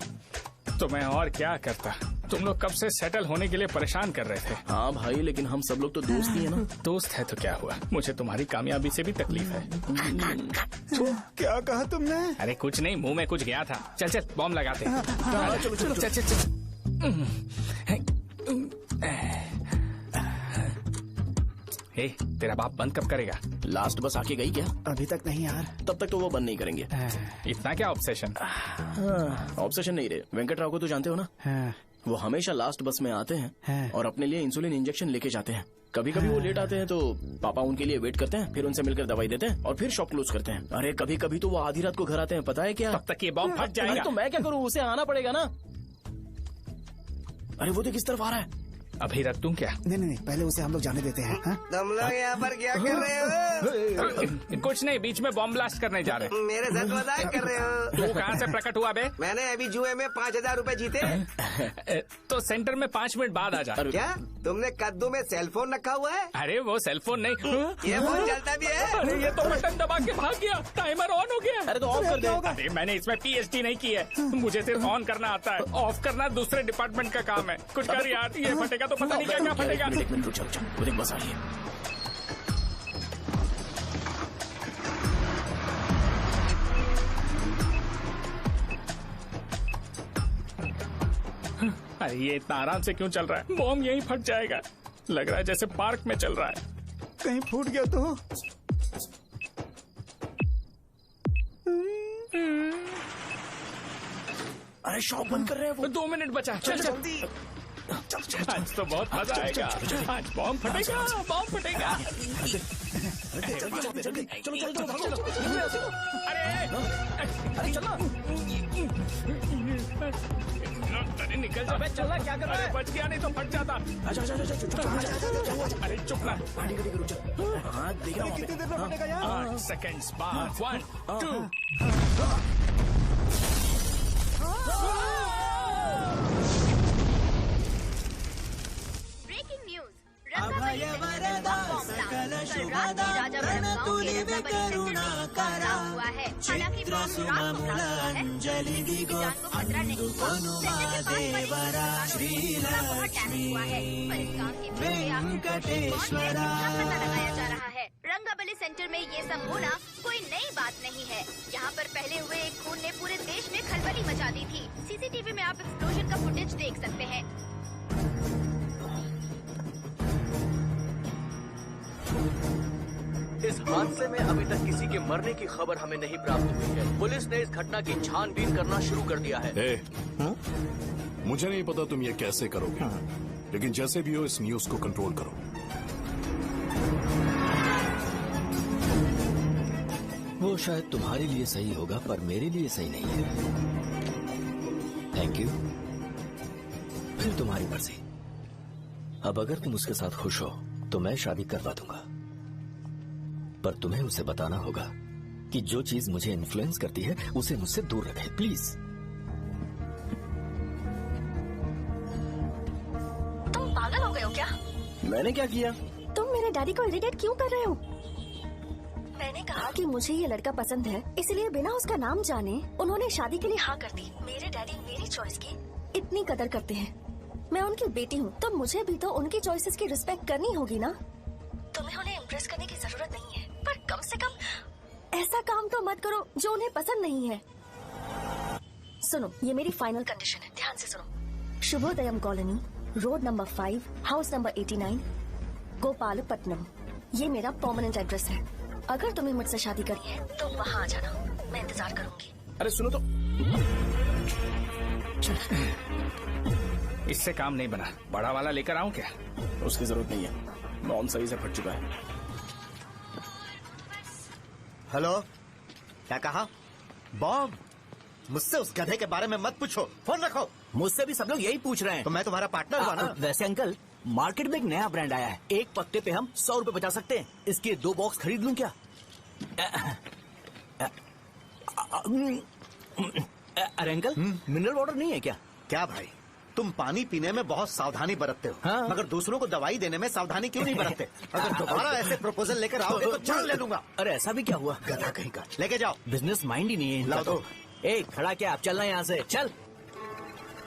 तो मैं और क्या करता? तुम लोग कब से सेटल होने के लिए परेशान कर रहे थे। हाँ भाई, लेकिन हम सब लोग तो दोस्त ही है ना। दोस्त है तो क्या हुआ, मुझे तुम्हारी कामयाबी से भी तकलीफ है। क्या कहा तुमने? अरे कुछ नहीं, मुंह में कुछ गया था। चल चल बॉम्ब लगाते हैं। चलो चलो चल चल चल। हे, तेरा बाप बंद कब करेगा? लास्ट बस आके गई क्या? अभी तक नहीं यार। तब तक तो वो बंद नहीं करेंगे। इतना क्या ऑब्सेशन? ऑब्सेशन नहीं रे, वेंकट राव को तो जानते हो ना। वो हमेशा लास्ट बस में आते हैं और अपने लिए इंसुलिन इंजेक्शन लेके जाते हैं। कभी कभी वो लेट आते हैं तो पापा उनके लिए वेट करते हैं, फिर उनसे मिलकर दवाई देते हैं और फिर शॉप क्लोज करते हैं। अरे कभी कभी तो वो आधी रात को घर आते हैं, पता है क्या? तब तक ये बॉम्ब फट जाएगा। तो मैं क्या करूँ, उसे आना पड़ेगा ना। अरे वो तो किस तरफ आ रहा है? अभी रख दूं क्या? नहीं नहीं, पहले उसे हम लोग जाने देते हैं। तुम लोग यहाँ पर क्या कर रहे हो? कुछ नहीं, बीच में बॉम्ब ब्लास्ट करने जा रहे हैं। मेरे साथ मजाक कर रहे हो? तू कहाँ से प्रकट हुआ बे? मैंने अभी जुए में 5,000 रूपए जीते। तो सेंटर में 5 मिनट बाद आ जा। क्या तुमने कद्दू में सेलफोन रखा हुआ है? अरे वो सेलफोन नहीं, ये फोन चलता भी है। अरे ये तो बटन दबा के भाग गया, टाइमर ऑन हो गया। अरे तो ऑफ कर दे। अरे मैंने इसमें PhD नहीं की है, मुझे सिर्फ ऑन करना आता है। ऑफ करना दूसरे डिपार्टमेंट का काम है। कुछ कर यार, ये फटेगा तो पता नहीं क्या क्या फटेगा। एक मिनट रुक जाओ, वो देख बस आ रही है। अरे ये इतना आराम से क्यों चल रहा है? बॉम्ब यहीं फट जाएगा। लग रहा है जैसे पार्क में चल रहा है। कहीं फूट गया तो? अरे शॉप बंद कर रहे हैं वो। 2 मिनट बचा, चल जल्दी। आज तो बहुत मजा आएगा। आज बॉम्ब फटेगा, बॉम्ब फटेगा। चलो। अरे चलो। अरे निकल जा। चलना क्या कर रहा है? बच गया, नहीं तो फट जाता। अरे चुप ना। हाँ देख रहा हूँ। कितनी देर में फटेगा यार? 8 सेकेंड्स बाद 1 2। ब्रेकिंग न्यूज, रंगाबली सेंटर में बॉम्ब ब्लास्ट। कल रात में राजापुरम गांव के रंगाबली सेंटर में पड़ा हुआ है। हालांकि बॉम्ब रात को ब्लास्ट हुआ है, किसी की जान को खतरा नहीं हुआ। सेंटर के पास बड़ी थोड़ा बहुत डैमेज हुआ है, पर इस काम की वजह आखिर कौन है, इसका पता लगाया जा रहा है। रंगाबली सेंटर में ये सब होना कोई नई बात नहीं है। यहाँ पर पहले हुए एक खून ने पूरे देश में खलबली मचा दी थी। CCTV में आप एक्सप्लोजन का फुटेज देख सकते हैं। इस हादसे में अभी तक किसी के मरने की खबर हमें नहीं प्राप्त हुई है। पुलिस ने इस घटना की छानबीन करना शुरू कर दिया है। मुझे नहीं पता तुम ये कैसे करोगे, लेकिन जैसे भी हो इस न्यूज को कंट्रोल करो। वो शायद तुम्हारे लिए सही होगा, पर मेरे लिए सही नहीं है। Thank you. फिर तुम्हारी मर्जी। अब अगर तुम उसके साथ खुश हो तो मैं शादी करवा दूंगा, पर तुम्हें उसे बताना होगा कि जो चीज मुझे इन्फ्लुएंस करती है उसे मुझसे दूर रखे, प्लीज। तुम पागल हो गए हो क्या? मैंने क्या किया? तुम मेरे डैडी को इरिटेट क्यों कर रहे हो? मैंने कहा कि मुझे ये लड़का पसंद है, इसलिए बिना उसका नाम जाने उन्होंने शादी के लिए हाँ कर दी। मेरे डैडी मेरी चॉइस की इतनी कदर करते हैं। मैं उनकी बेटी हूँ, तो मुझे भी तो उनकी चॉइसेस की रिस्पेक्ट करनी होगी ना। तुम्हें उन्हें इम्प्रेस करने की जरूरत नहीं है, पर कम से कम ऐसा काम तो मत करो जो उन्हें पसंद नहीं है। सुनो, ये मेरी फाइनल कंडीशन है, ध्यान से सुनो। Shubhodayam colony, road number 5, house number 89, Gopalapatnam. ये मेरा परमानेंट एड्रेस है। अगर तुम्हें मुझसे शादी करनी है तो वहाँ आ जाना, मैं इंतजार करूंगी। अरे सुनो तो। इससे काम नहीं बना, बड़ा वाला लेकर आऊं क्या? उसकी जरूरत नहीं है, बॉम्ब सही से फट चुका है। हेलो, क्या कहा? बॉम्ब? मुझसे उस गधे के बारे में मत पूछो, फोन रखो। मुझसे भी सब लोग यही पूछ रहे हैं। तो मैं तुम्हारा पार्टनर हुआ ना। वैसे अंकल, मार्केट में एक नया ब्रांड आया है, एक पत्ते पे हम 100 रुपए बचा सकते हैं। इसके 2 बॉक्स खरीद लूं क्या? अरे अंकल, मिनरल वाटर नहीं है क्या? क्या भाई, तुम पानी पीने में बहुत सावधानी बरतते हो, हाँ। मगर दूसरों को दवाई देने में सावधानी क्यों नहीं बरतते? अगर दोबारा ऐसे प्रपोजल लेकर आओगे तो जान ले लूंगा। अरे ऐसा भी क्या हुआ? गधा कहीं का, लेके जाओ। बिजनेस माइंड ही नहीं है इनका लाओ तो। ए खड़ा क्या, आप चलना यहाँ से, चल।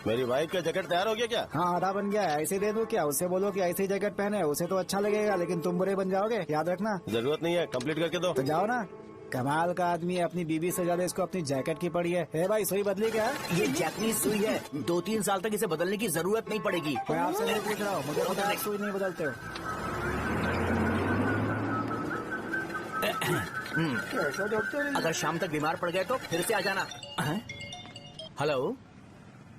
मेरी वाइफ का जैकेट तैयार हो गया क्या? हाँ, आधा बन गया है। ऐसे दे दो क्या? उससे बोलो कि ऐसी जैकेट पहने, उसे तो अच्छा लगेगा, लेकिन तुम बुरे बन जाओगे, याद रखना। जरूरत नहीं है, कंप्लीट करके दो। तो जाओ ना। कमाल का आदमी है, अपनी बीवी से ज्यादा इसको अपनी जैकेट की पड़ी है। हे भाई, सुई बदली क्या? ये जैपनीज सुई है, 2-3 साल तक इसे बदलने की जरूरत नहीं पड़ेगी। मैं आपसे नहीं पूछ रहा हूँ, मुझे पता है सुई नहीं बदलते हो। अगर शाम तक बीमार पड़ गए तो फिर से आ जाना। हेलो,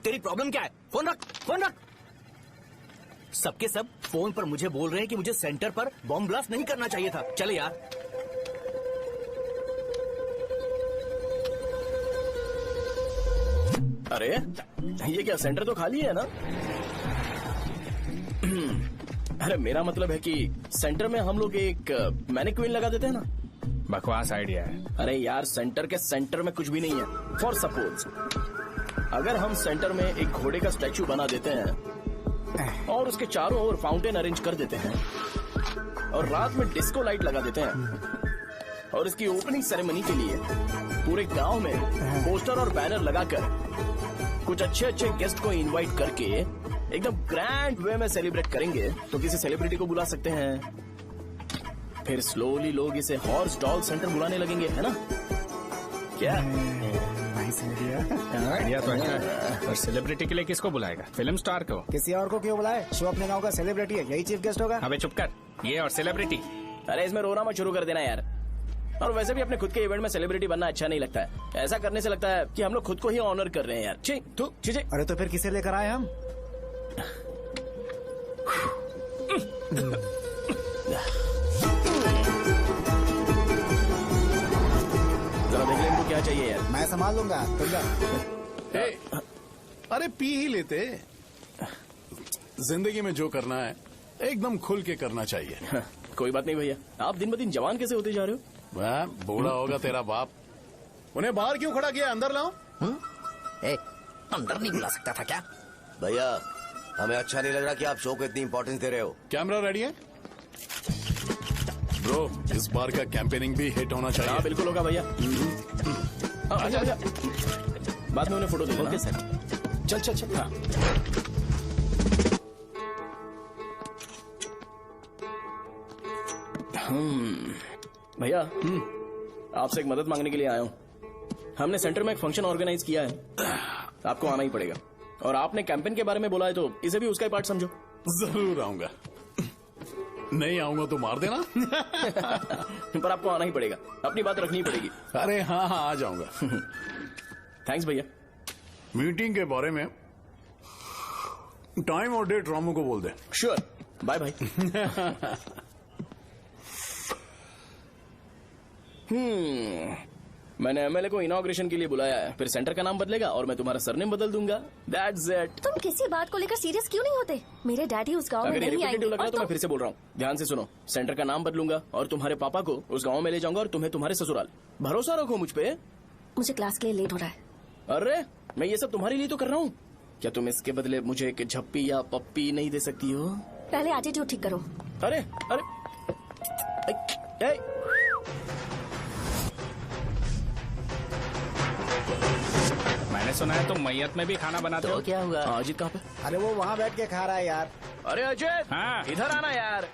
तेरी प्रॉब्लम क्या है? फोन रख, फोन रख। सबके सब फोन पर मुझे बोल रहे हैं कि मुझे सेंटर पर बॉम्ब ब्लास्ट नहीं करना चाहिए था। चले यार। अरे ये क्या, सेंटर तो खाली है ना? अरे मेरा मतलब है कि सेंटर में हम लोग एक मैनिक्विन लगा देते हैं ना। बकवास आइडिया है। अरे यार, सेंटर के सेंटर में कुछ भी नहीं है। फॉर सपोज अगर हम सेंटर में एक घोड़े का स्टैचू बना देते हैं और उसके चारों ओर फाउंटेन अरेंज कर देते हैं और रात में डिस्को लाइट लगा देते हैं और इसकी ओपनिंग सेरेमनी के लिए पूरे गांव में पोस्टर और बैनर लगाकर कुछ अच्छे अच्छे गेस्ट को इनवाइट करके एकदम ग्रैंड वे में सेलिब्रेट करेंगे, तो किसी सेलिब्रिटी को बुला सकते हैं। फिर स्लोली लोग इसे हॉर्स डॉल सेंटर बुलाने लगेंगे, है ना? क्या आइडिया तो अच्छा है, पर सेलिब्रिटी के लिए किसको बुलाएगा? फिल्म स्टार को? किसी और को क्यों बुलाए? शो अपने गांव का सेलिब्रिटी है, यही चीफ गेस्ट होगा। अबे चुप कर, ये और सेलिब्रिटी। अरे इसमें रोना मत शुरू कर देना यार। और वैसे भी अपने खुद के इवेंट में सेलिब्रिटी बनना अच्छा नहीं लगता है। ऐसा करने से लगता है कि हम लोग खुद को ही ऑनर कर रहे हैं यार। छी। अरे तो फिर किसे लेकर आए हम? जरा देख ले इनको क्या चाहिए यार। मैं संभाल लूंगा, तुम जा। अरे पी ही लेते। जिंदगी में जो करना है एकदम खुल के करना चाहिए। कोई बात नहीं भैया, आप दिन ब दिन जवान कैसे होते जा रहे हो? वह बूढ़ा होगा तेरा बाप। उन्हें बाहर क्यों खड़ा किया? अंदर लाओ। अंदर नहीं बुला सकता था क्या? भैया, हमें अच्छा नहीं लग रहा कि आप शो को इतनी इंपॉर्टेंस दे रहे हो। कैमरा रेडी है? ब्रो, इस बार का कैंपेनिंग भी हिट होना चाहिए। हाँ बिल्कुल होगा भैया। आजा। बाद में उन्हें फोटो दे देना। Okay sir. चल। हाँ। भैया, आपसे एक मदद मांगने के लिए आया हूँ। हमने सेंटर में एक फंक्शन ऑर्गेनाइज किया है, आपको आना ही पड़ेगा। और आपने कैंपेन के बारे में बोला है तो इसे भी उसका ही पार्ट समझो। जरूर आऊंगा। नहीं आऊंगा तो मार देना। पर आपको आना ही पड़ेगा, अपनी बात रखनी पड़ेगी। अरे हाँ आ जाऊंगा। थैंक्स भैया। मीटिंग के बारे में टाइम और डेट रामू को बोल दे। Sure, bye bye. मैंने एमएलए को इनॉग्रेशन के लिए बुलाया है, फिर सेंटर का नाम बदलेगा और मैं तुम्हारा सरनेम बदल दूंगा। That's it। तुम किसी बात को लेकर सीरियस क्यों नहीं होते? मेरे डैडी उस गांव में अगर ये नहीं आएंगे। लग रहा है तो मैं फिर से बोल रहा हूँ, ध्यान से सुनो। सेंटर का नाम बदलूंगा और तुम्हारे पापा को उस गाँव में ले जाऊंगा और तुम्हें तुम्हारे ससुराल। भरोसा रखो मुझ पे। मुझे क्लास के लिए लेट हो रहा है। अरे मैं ये सब तुम्हारे लिए तो कर रहा हूँ, क्या तुम इसके बदले मुझे एक झप्पी या पप्पी नहीं दे सकती हो? पहले एटीट्यूड ठीक करो। अरे मैंने सुना है तुम मैयत में भी खाना बनाते हो। क्या हुआ? अजीत कहाँ पे? अरे वो वहाँ बैठ के खा रहा है यार। अरे अजय, हाँ। इधर आना यार।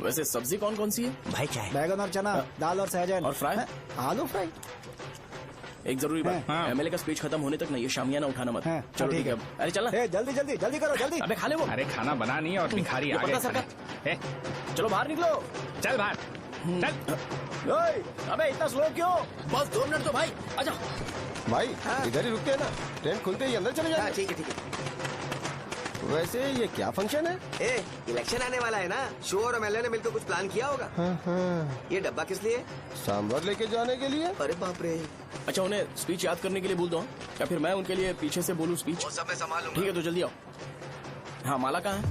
वैसे सब्जी कौन कौन सी है? भाई क्या है? बैगन और चना, दाल और सहजन और फ्राई, आलू फ्राई। एक जरूरी बात, एमएलए का स्पीच खत्म होने तक ना ये शामियाना उठाना मत। चलो ठीक है। अरे चलना। जल्दी जल्दी जल्दी करो, जल्दी। अबे खा ले वो। अरे खाना बना नहीं और भिखारी ये आ पता गए। सरकार। चलो बाहर निकलो। चल बाहर चल। अबे इतना स्लो क्यों? बस 2 मिनट तो भाई, आजा। भाई इधर ही रुकते हैं ना, ट्रेन खुलते ही अंदर चले जाएंगे। ठीक है। वैसे ये क्या फंक्शन है? इलेक्शन आने वाला है ना, शो और एमएलए ने मिलकर कुछ प्लान किया होगा। ये डब्बा किस लिए? सांभर लेके जाने के लिए। अरे बाप रे। अच्छा, उन्हें स्पीच याद करने के लिए बोल दो या फिर मैं उनके लिए पीछे से बोलूं स्पीच? वो सब मैं संभाल लूंगा। ठीक है तो जल्दी आओ। हाँ, माला कहाँ है?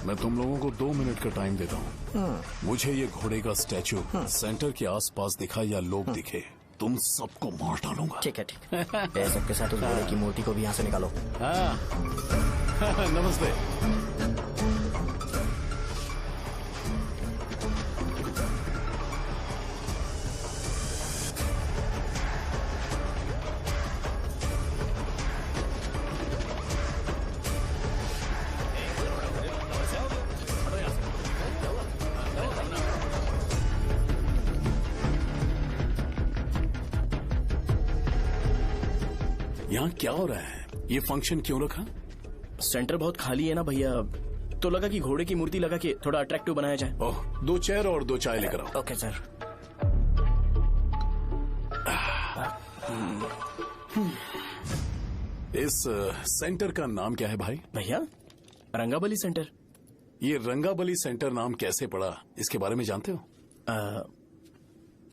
मैं तुम लोगों को 2 मिनट का टाइम देता हूँ। मुझे ये घोड़े का स्टैचू सेंटर के आसपास दिखा या लोग दिखे, तुम सबको मार डालूंगा। ठीक है ठीक है। सबके साथ उस घोड़े की मूर्ति को भी यहाँ से निकालो। नमस्ते। यहाँ क्या हो रहा है? ये फंक्शन क्यों रखा? सेंटर बहुत खाली है ना भैया, तो लगा कि घोड़े की मूर्ति लगा के थोड़ा अट्रैक्टिव बनाया जाए। ओह, 2 चेयर और 2 चाय लेकर आओ। Okay sir. इस सेंटर का नाम क्या है भाई? भैया रंगाबली सेंटर। ये रंगाबली सेंटर नाम कैसे पड़ा, इसके बारे में जानते हो?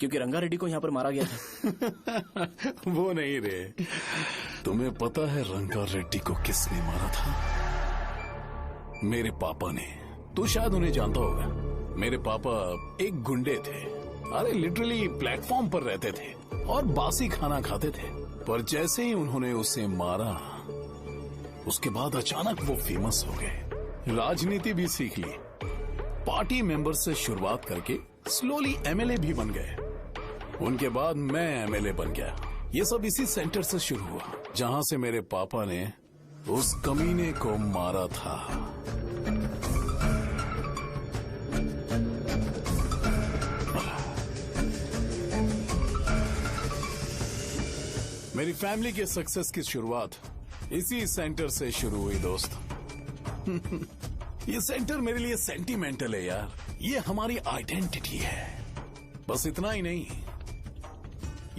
क्योंकि रंगा रेड्डी को यहाँ पर मारा गया था। वो नहीं रे, तुम्हें पता है रंगा रेड्डी को किसने मारा था? मेरे पापा ने। तू शायद उन्हें जानता होगा। मेरे पापा एक गुंडे थे। अरे लिटरली प्लेटफॉर्म पर रहते थे और बासी खाना खाते थे। पर जैसे ही उन्होंने उसे मारा, उसके बाद अचानक वो फेमस हो गए। राजनीति भी सीख ली, पार्टी मेंबर से शुरुआत करके स्लोली एमएलए भी बन गए। उनके बाद मैं एमएलए बन गया। ये सब इसी सेंटर से शुरू हुआ, जहां से मेरे पापा ने उस कमीने को मारा था। मेरी फैमिली के सक्सेस की शुरुआत इसी सेंटर से शुरू हुई दोस्त। ये सेंटर मेरे लिए सेंटिमेंटल है यार। ये हमारी आइडेंटिटी है। बस इतना ही नहीं,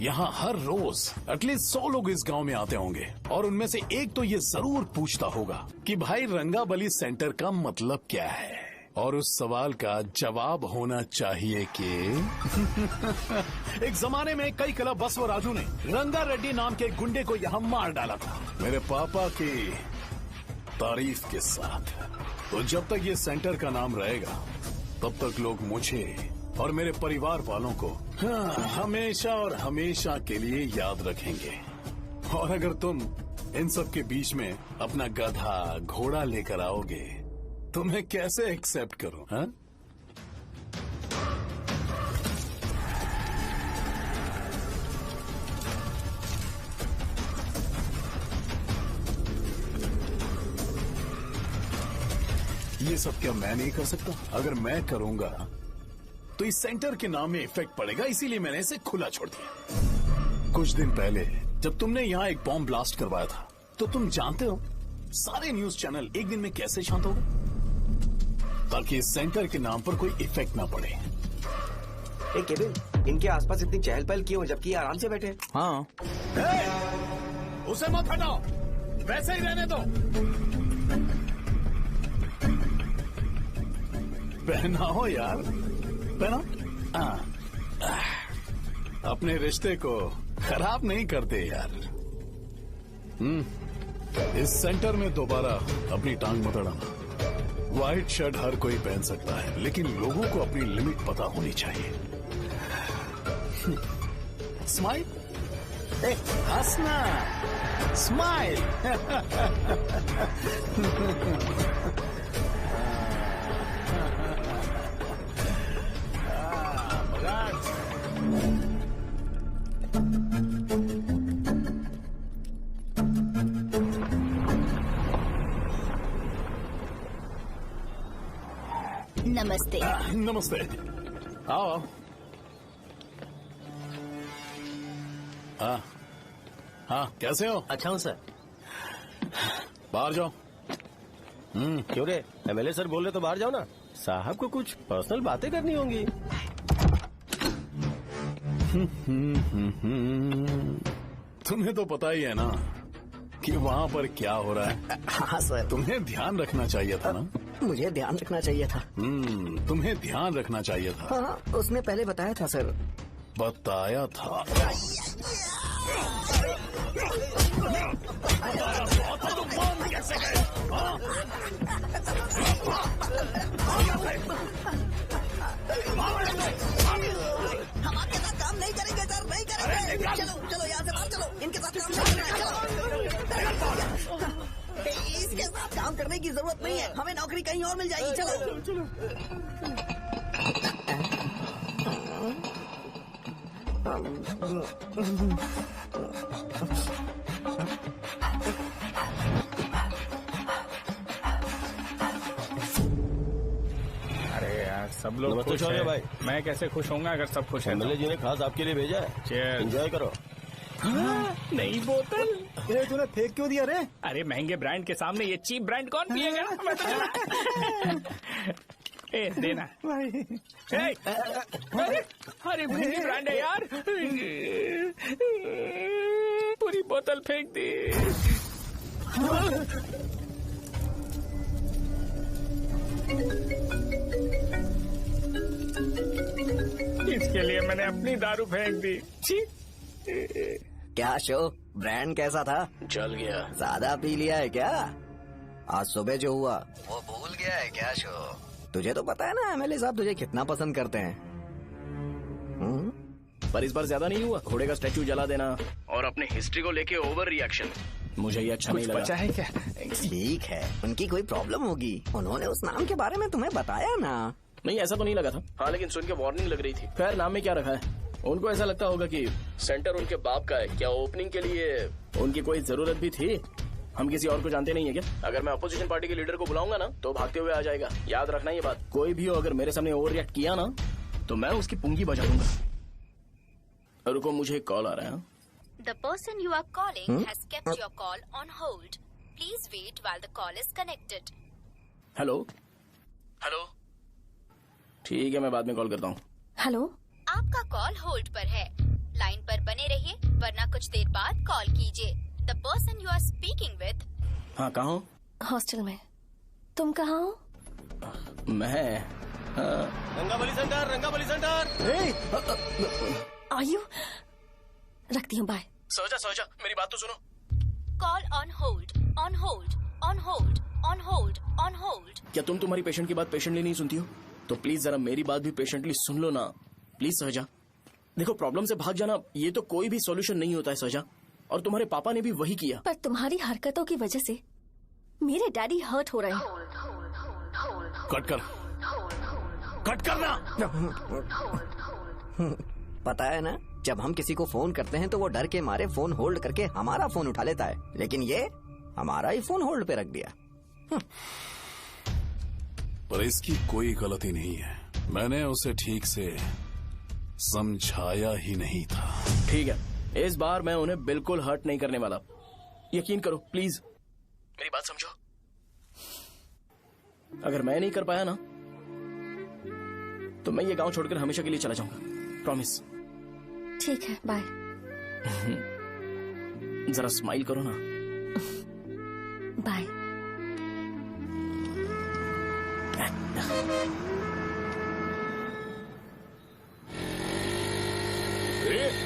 यहाँ हर रोज एटलीस्ट 100 लोग इस गांव में आते होंगे और उनमें से एक तो ये जरूर पूछता होगा कि भाई रंगाबली सेंटर का मतलब क्या है, और उस सवाल का जवाब होना चाहिए कि एक जमाने में कई क्लब बसव राजू ने रंगा रेड्डी नाम के गुंडे को यहाँ मार डाला था, मेरे पापा की तारीफ के साथ। तो जब तक ये सेंटर का नाम रहेगा, तब तक लोग मुझे और मेरे परिवार वालों को हमेशा और हमेशा के लिए याद रखेंगे। और अगर तुम इन सब के बीच में अपना गधा घोड़ा लेकर आओगे तो मैं कैसे एक्सेप्ट करूं? हाँ? ये सब क्या मैं नहीं कर सकता? अगर मैं करूंगा तो इस सेंटर के नाम में इफेक्ट पड़ेगा, इसीलिए मैंने इसे खुला छोड़ दिया। कुछ दिन पहले जब तुमने यहाँ एक बॉम्ब ब्लास्ट करवाया था, तो तुम जानते हो सारे न्यूज चैनल एक दिन में कैसे शांत हो गए, ताकि इस सेंटर के नाम पर कोई इफेक्ट ना पड़े। केविन, इनके आसपास इतनी चहल पहल क्यों, जबकि आराम से बैठे? हाँ। उसे मत हटाओ, वैसे ही रहने दो। पहनाओ यार, पहना। अपने रिश्ते को खराब नहीं करते यार। इस सेंटर में दोबारा अपनी टांग मत अड़ाना। व्हाइट शर्ट हर कोई पहन सकता है, लेकिन लोगों को अपनी लिमिट पता होनी चाहिए। स्माइल, हंसना, स्माइल। नमस्ते। नमस्ते, आओ। हाँ हाँ, कैसे हो? अच्छा हूँ सर। बाहर जाओ। क्यों रे, एमएलए सर बोल रहे तो बाहर जाओ ना। साहब को कुछ पर्सनल बातें करनी होंगी। तुम्हें तो पता ही है ना कि वहाँ पर क्या हो रहा है। हाँ सर। तुम्हें ध्यान रखना चाहिए था ना। मुझे ध्यान रखना चाहिए था। तुम्हें ध्यान रखना चाहिए था। हाँ, उसने पहले बताया था सर। बताया था। लकड़ी कहीं और मिल जाएगी। चलो अरे यार सब लोग नमस्ते खुश शौर्य हैं। भाई। मैं कैसे खुश होऊंगा अगर सब खुश हैं तो? एमएलए जी ने खास आपके लिए भेजा है। Cheers। एंजॉय करो। नई बोतल। ये तूने फेंक क्यों दिया रे? अरे महंगे ब्रांड के सामने ये चीप ब्रांड कौन पिएगा? मैं तो ए देना। ए, अरे महंगी ब्रांड है यार। पूरी बोतल फेंक दी। इसके लिए मैंने अपनी दारू फेंक दी। छी। क्या शो, ब्रांड कैसा था? चल गया। ज्यादा पी लिया है क्या? आज सुबह जो हुआ वो भूल गया है क्या शो? तुझे तो पता है ना एमएलए साहब तुझे कितना पसंद करते हैं। पर इस बार ज्यादा नहीं हुआ। घोड़े का स्टैचू जला देना और अपने हिस्ट्री को लेके ओवर रिएक्शन, मुझे ये अच्छा नहीं लगा। बचा है क्या? ठीक है, उनकी कोई प्रॉब्लम होगी। उन्होंने उस नाम के बारे में तुम्हें बताया ना? नहीं, ऐसा तो नहीं लगा था। हाँ, लेकिन सुन के वार्निंग लग रही थी। खैर, नाम में क्या रखा है? उनको ऐसा लगता होगा कि सेंटर उनके बाप का है। क्या ओपनिंग के लिए उनकी कोई जरूरत भी थी? हम किसी और को जानते नहीं है क्या? अगर मैं अपोजिशन पार्टी के लीडर को बुलाऊंगा ना तो भागते हुए आ जाएगा। याद रखना ये बात। कोई भी हो अगर मेरे सामने ओवर रिएक्ट किया ना तो मैं उसकी पुंगी बजा दूंगा। रुको, मुझे एक कॉल आ रहा है। The person you are calling has kept your call on hold. Please wait while the call is connected. Hello hello, ठीक है, मैं बाद में कॉल करता हूँ। हेलो, आपका कॉल होल्ड पर है। लाइन पर बने रहिए वरना कुछ देर बाद कॉल कीजिए। The person you are speaking with। हाँ, कहाँ हो? हॉस्टल में। तुम कहाँ हो? मैं रंगाबली सेंटर, रंगाबली सेंटर। आयु, रखती हूँ, बाय। सोचा मेरी बात तो सुनो। Call on hold, on hold, on hold, on hold, on hold. क्या तुम तुम्हारी पेशेंट की बात पेशेंटली नहीं सुनती हो? तो प्लीज जरा मेरी बात भी पेशेंटली सुन लो ना। प्लीज सहजा, देखो प्रॉब्लम से भाग जाना ये तो कोई भी सॉल्यूशन नहीं होता है सहजा, और तुम्हारे पापा ने भी वही किया। पर तुम्हारी हरकतों की वजह से मेरे डैडी हर्ट हो रहे हैं। कट करना। पता है ना, जब हम किसी को फोन करते हैं तो वो डर के मारे फोन होल्ड करके हमारा फोन उठा लेता है, लेकिन ये हमारा ही फोन होल्ड पे रख दिया। पर इसकी कोई गलती नहीं है। मैंने उसे ठीक से समझाया ही नहीं था। ठीक है, इस बार मैं उन्हें बिल्कुल हर्ट नहीं करने वाला। यकीन करो प्लीज, मेरी बात समझो। अगर मैं नहीं कर पाया ना तो मैं ये गांव छोड़कर हमेशा के लिए चला जाऊंगा। प्रॉमिस। ठीक है, बाय। जरा स्माइल करो ना। बाय।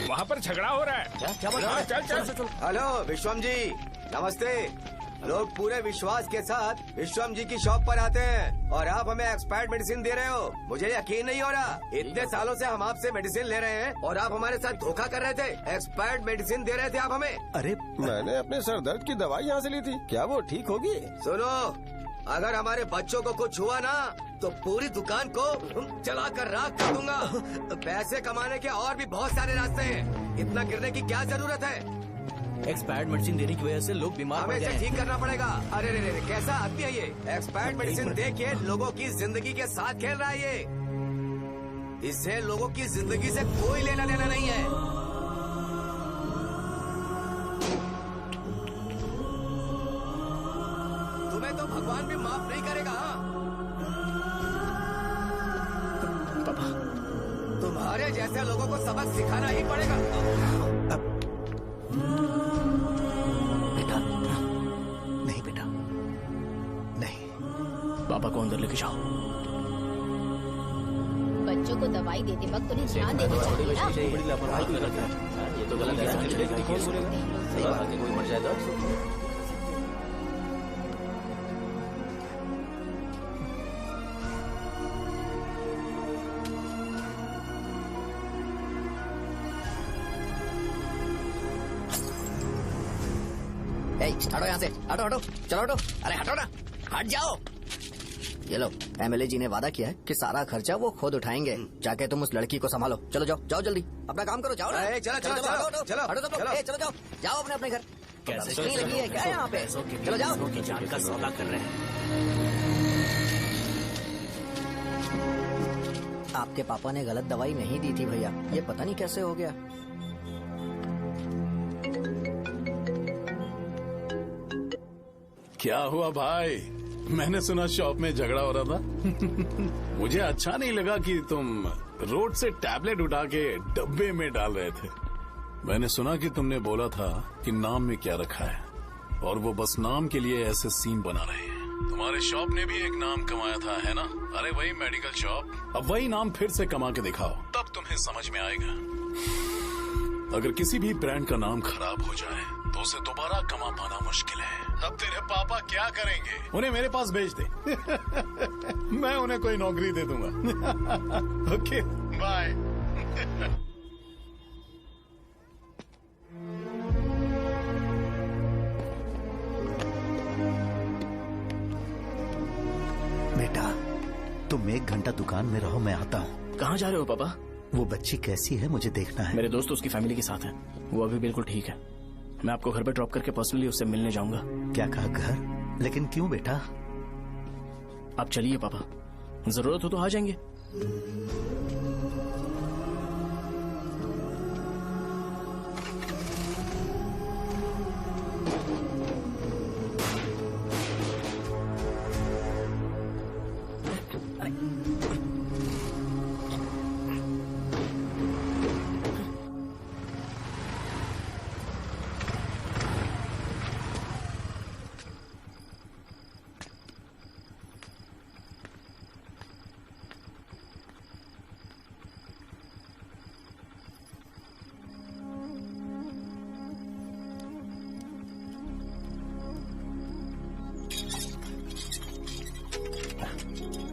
वहाँ पर झगड़ा हो रहा है। क्या बोल रहा है? चल। हेलो विश्वम जी, नमस्ते। लोग पूरे विश्वास के साथ विश्वम जी की शॉप पर आते हैं और आप हमें एक्सपायर्ड मेडिसिन दे रहे हो। मुझे यकीन नहीं हो रहा। इतने सालों से हम आपसे मेडिसिन ले रहे हैं और आप हमारे साथ धोखा कर रहे थे। एक्सपायर्ड मेडिसिन दे रहे थे आप हमें। अरे मैंने अपने सर दर्द की दवाई यहाँ से ली थी, क्या वो ठीक होगी? सुनो, अगर हमारे बच्चों को कुछ हुआ ना तो पूरी दुकान को चला कर राख कर दूंगा। पैसे कमाने के और भी बहुत सारे रास्ते हैं, इतना गिरने की क्या जरूरत है? एक्सपायर्ड मेडिसिन देने की वजह से लोग बीमार पड़ हमें गए इसे हैं। ठीक करना पड़ेगा। अरे रे, कैसा आदमी है ये? एक्सपायर्ड मेडिसिन दे के लोगों की जिंदगी के साथ खेल रहा है ये। इससे लोगों की जिंदगी से कोई लेना देना नहीं है। तुम्हें तो भगवान भी माफ नहीं करेगा। पापा, तुम्हारे जैसे लोगों को सबक सिखाना ही पड़ेगा। बेटा, नहीं बेटा, नहीं। पापा को अंदर लेके जाओ। बच्चों को दवाई देते वक्त उन्हें ध्यान देना चाहिए ना। बड़ी लापरवाही क्यों करता है? ये तो गलत है। कौन बोलेगा? सही बात है, कोई मर जाए तो। हटो यहाँ से, हटो, चलो हटो। अरे हटो ना, हट जाओ। ये लो, एमएलए जी ने वादा किया है कि सारा खर्चा वो खुद उठाएंगे। जाके तुम उस लड़की को संभालो। चलो जाओ, जाओ जल्दी, अपना काम करो, जाओ ना। चलो चलो चलो चलो हटो सब लोग, चलो जाओ, जाओ अपने अपने घर। कैसे नहीं लगी है क्या यहाँ पे? चलो जाओ। की जान का सौदा कर रहे हैं। आपके पापा ने गलत दवाई नहीं दी थी भैया, ये पता नहीं कैसे हो गया। क्या हुआ भाई? मैंने सुना शॉप में झगड़ा हो रहा था। मुझे अच्छा नहीं लगा कि तुम रोड से टैबलेट उठा के डब्बे में डाल रहे थे। मैंने सुना कि तुमने बोला था कि नाम में क्या रखा है, और वो बस नाम के लिए ऐसे सीन बना रहे हैं। तुम्हारे शॉप ने भी एक नाम कमाया था, है ना? अरे वही मेडिकल शॉप, अब वही नाम फिर से कमा के दिखाओ, तब तुम्हें समझ में आएगा। अगर किसी भी ब्रांड का नाम खराब हो जाए तो उसे दोबारा कमा पाना मुश्किल है। अब तेरे पापा क्या करेंगे? उन्हें मेरे पास भेज दे। मैं उन्हें कोई नौकरी दे दूंगा। Okay bye. बेटा तुम 1 घंटा दुकान में रहो, मैं आता हूँ। कहाँ जा रहे हो पापा? वो बच्ची कैसी है मुझे देखना है। मेरे दोस्त उसकी फैमिली के साथ है, वो अभी बिल्कुल ठीक है। मैं आपको घर पे ड्रॉप करके पर्सनली उससे मिलने जाऊंगा। क्या कहा घर? लेकिन क्यों बेटा? आप चलिए पापा, जरूरत हो तो आ जाएंगे।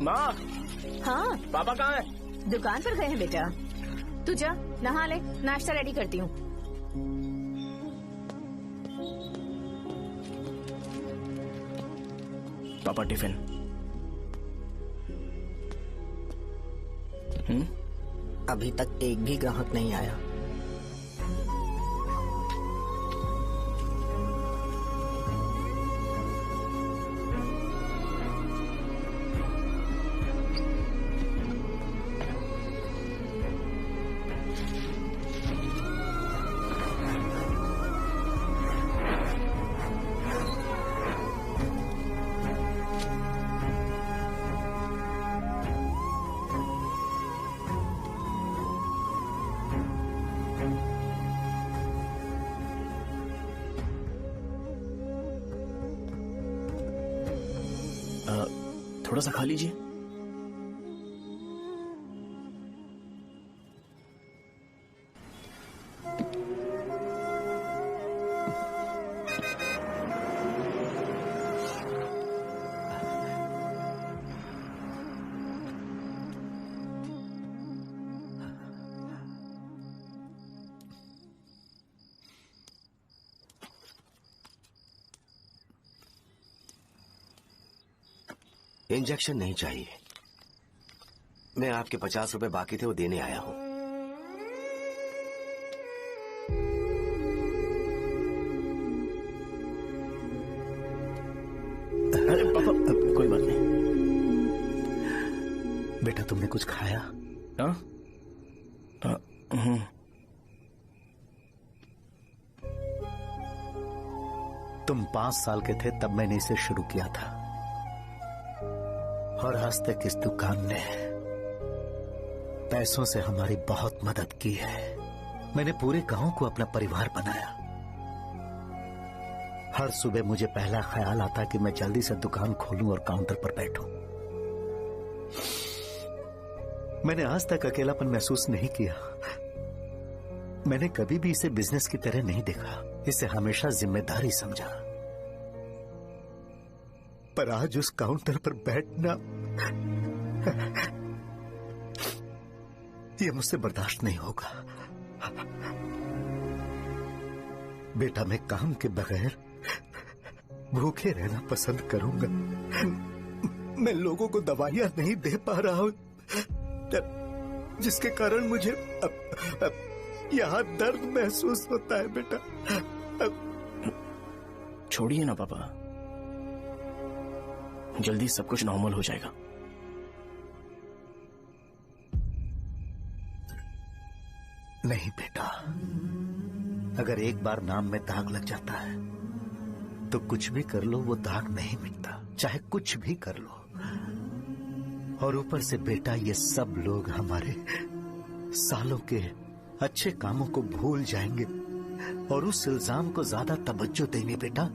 माँ, हाँ पापा कहाँ है? दुकान पर गए हैं बेटा। तू जा नहा ले, नाश्ता रेडी करती हूँ। पापा टिफिन। अभी तक एक भी ग्राहक नहीं आया। थोड़ा सा खा लीजिए। इंजेक्शन नहीं चाहिए। मैं आपके 50 रुपए बाकी थे, वो देने आया हूं। अरे पापा कोई बात नहीं। बेटा तुमने कुछ खाया? हाँ? तुम 5 साल के थे तब मैंने इसे शुरू किया था, और आज तक इस दुकान ने पैसों से हमारी बहुत मदद की है। मैंने पूरे गांव को अपना परिवार बनाया। हर सुबह मुझे पहला ख्याल आता कि मैं जल्दी से दुकान खोलूं और काउंटर पर बैठूं। मैंने आज तक अकेलापन महसूस नहीं किया। मैंने कभी भी इसे बिजनेस की तरह नहीं देखा, इसे हमेशा जिम्मेदारी समझा। पर आज उस काउंटर पर बैठना ये मुझसे बर्दाश्त नहीं होगा। बेटा मैं काम के बगैर भूखे रहना पसंद करूंगा। मैं लोगों को दवाइयां नहीं दे पा रहा हूँ, जिसके कारण मुझे यहाँ दर्द महसूस होता है बेटा। छोड़िए ना पापा, जल्दी सब कुछ नॉर्मल हो जाएगा। नहीं बेटा, अगर एक बार नाम में दाग लग जाता है तो कुछ भी कर लो वो दाग नहीं मिटता, चाहे कुछ भी कर लो। और ऊपर से बेटा ये सब लोग हमारे सालों के अच्छे कामों को भूल जाएंगे और उस इल्जाम को ज्यादा तवज्जो देंगे बेटा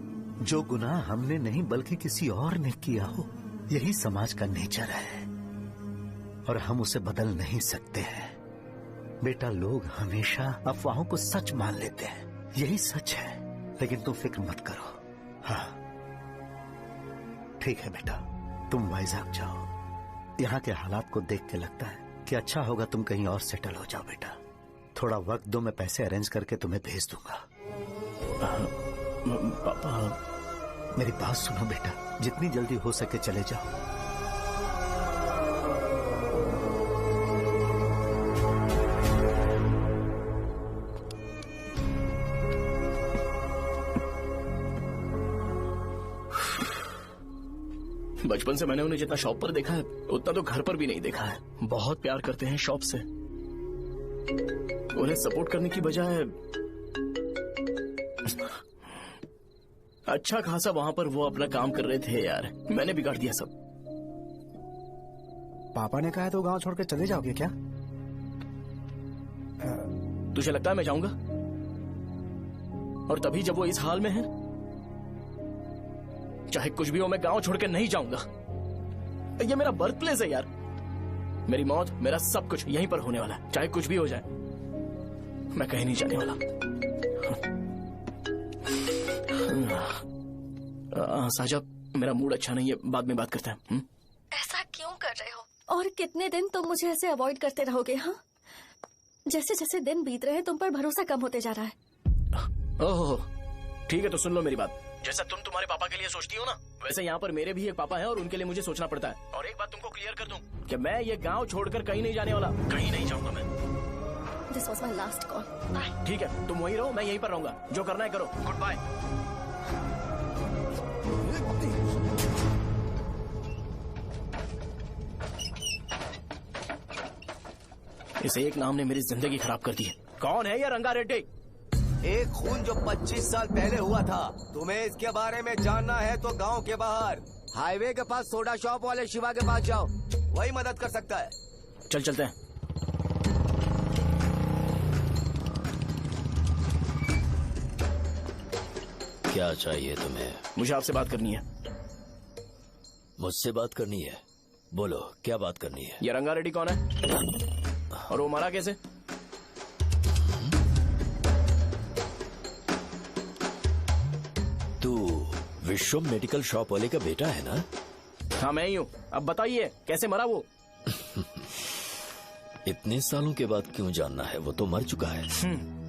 जो गुनाह हमने नहीं बल्कि किसी और ने किया हो। यही समाज का नेचर है और हम उसे बदल नहीं सकते हैं बेटा। लोग हमेशा अफवाहों को सच मान लेते हैं, यही सच है, लेकिन तुम फिक्र मत करो। हाँ ठीक है बेटा, तुम वाइजैक जाओ। यहाँ के हालात को देख के लगता है कि अच्छा होगा तुम कहीं और सेटल हो जाओ बेटा। थोड़ा वक्त दो, मैं पैसे अरेंज करके तुम्हें भेज दूंगा। पापा मेरी बात सुनो बेटा, जितनी जल्दी हो सके चले जाओ। बचपन से मैंने उन्हें जितना शॉप पर देखा है उतना तो घर पर भी नहीं देखा है। बहुत प्यार करते हैं शॉप से। उन्हें सपोर्ट करने की बजाय अच्छा खासा वहां पर वो अपना काम कर रहे थे यार। मैंने बिगाड़ दिया सब। पापा ने कहा तो गांव छोड़ के चले जाओगे क्या? तुझे लगता है मैं जाऊंगा? और तभी जब वो इस हाल में है, चाहे कुछ भी हो मैं गांव छोड़ के नहीं जाऊंगा। ये मेरा बर्थ प्लेस है यार। मेरी मौत, मेरा सब कुछ यहीं पर होने वाला है, चाहे कुछ भी हो जाए। मैं कहीं नहीं जाने वाला। साहब, मेरा मूड अच्छा नहीं है, बाद में बात करते हैं। ऐसा क्यों कर रहे हो? और कितने दिन तुम मुझे ऐसे अवॉइड करते रहोगे? हाँ, जैसे जैसे दिन बीत रहे हैं तुम पर भरोसा कम होते जा रहा है। ओह ठीक है, तो सुन लो मेरी बात। जैसा तुम तुम्हारे पापा के लिए सोचती हो ना, वैसे यहाँ पर मेरे भी एक पापा हैं और उनके लिए मुझे सोचना पड़ता है। और एक बात तुमको क्लियर कर दूं कि मैं ये गांव छोड़कर कहीं नहीं जाने वाला, कहीं नहीं जाऊंगा मैं। This was my last call. Bye. ठीक है, तुम वहीं रहो, मैं यहीं पर रहूंगा। जो करना है करो। Good bye. इस एक नाम ने मेरी जिंदगी खराब कर दी है। कौन है ये रंगा रेड्डी? एक खून जो 25 साल पहले हुआ था। तुम्हें इसके बारे में जानना है तो गांव के बाहर हाईवे के पास सोडा शॉप वाले शिवा के पास जाओ, वही मदद कर सकता है। चल चलते हैं। क्या चाहिए तुम्हें? मुझे आपसे बात करनी है। मुझसे बात करनी है? बोलो क्या बात करनी है? ये रंगा रेड्डी कौन है और वो मरा कैसे? तू विश्वम मेडिकल शॉप वाले का बेटा है ना? हाँ मैं ही हूँ। अब बताइए कैसे मरा वो? इतने सालों के बाद क्यों जानना है? वो तो मर चुका है।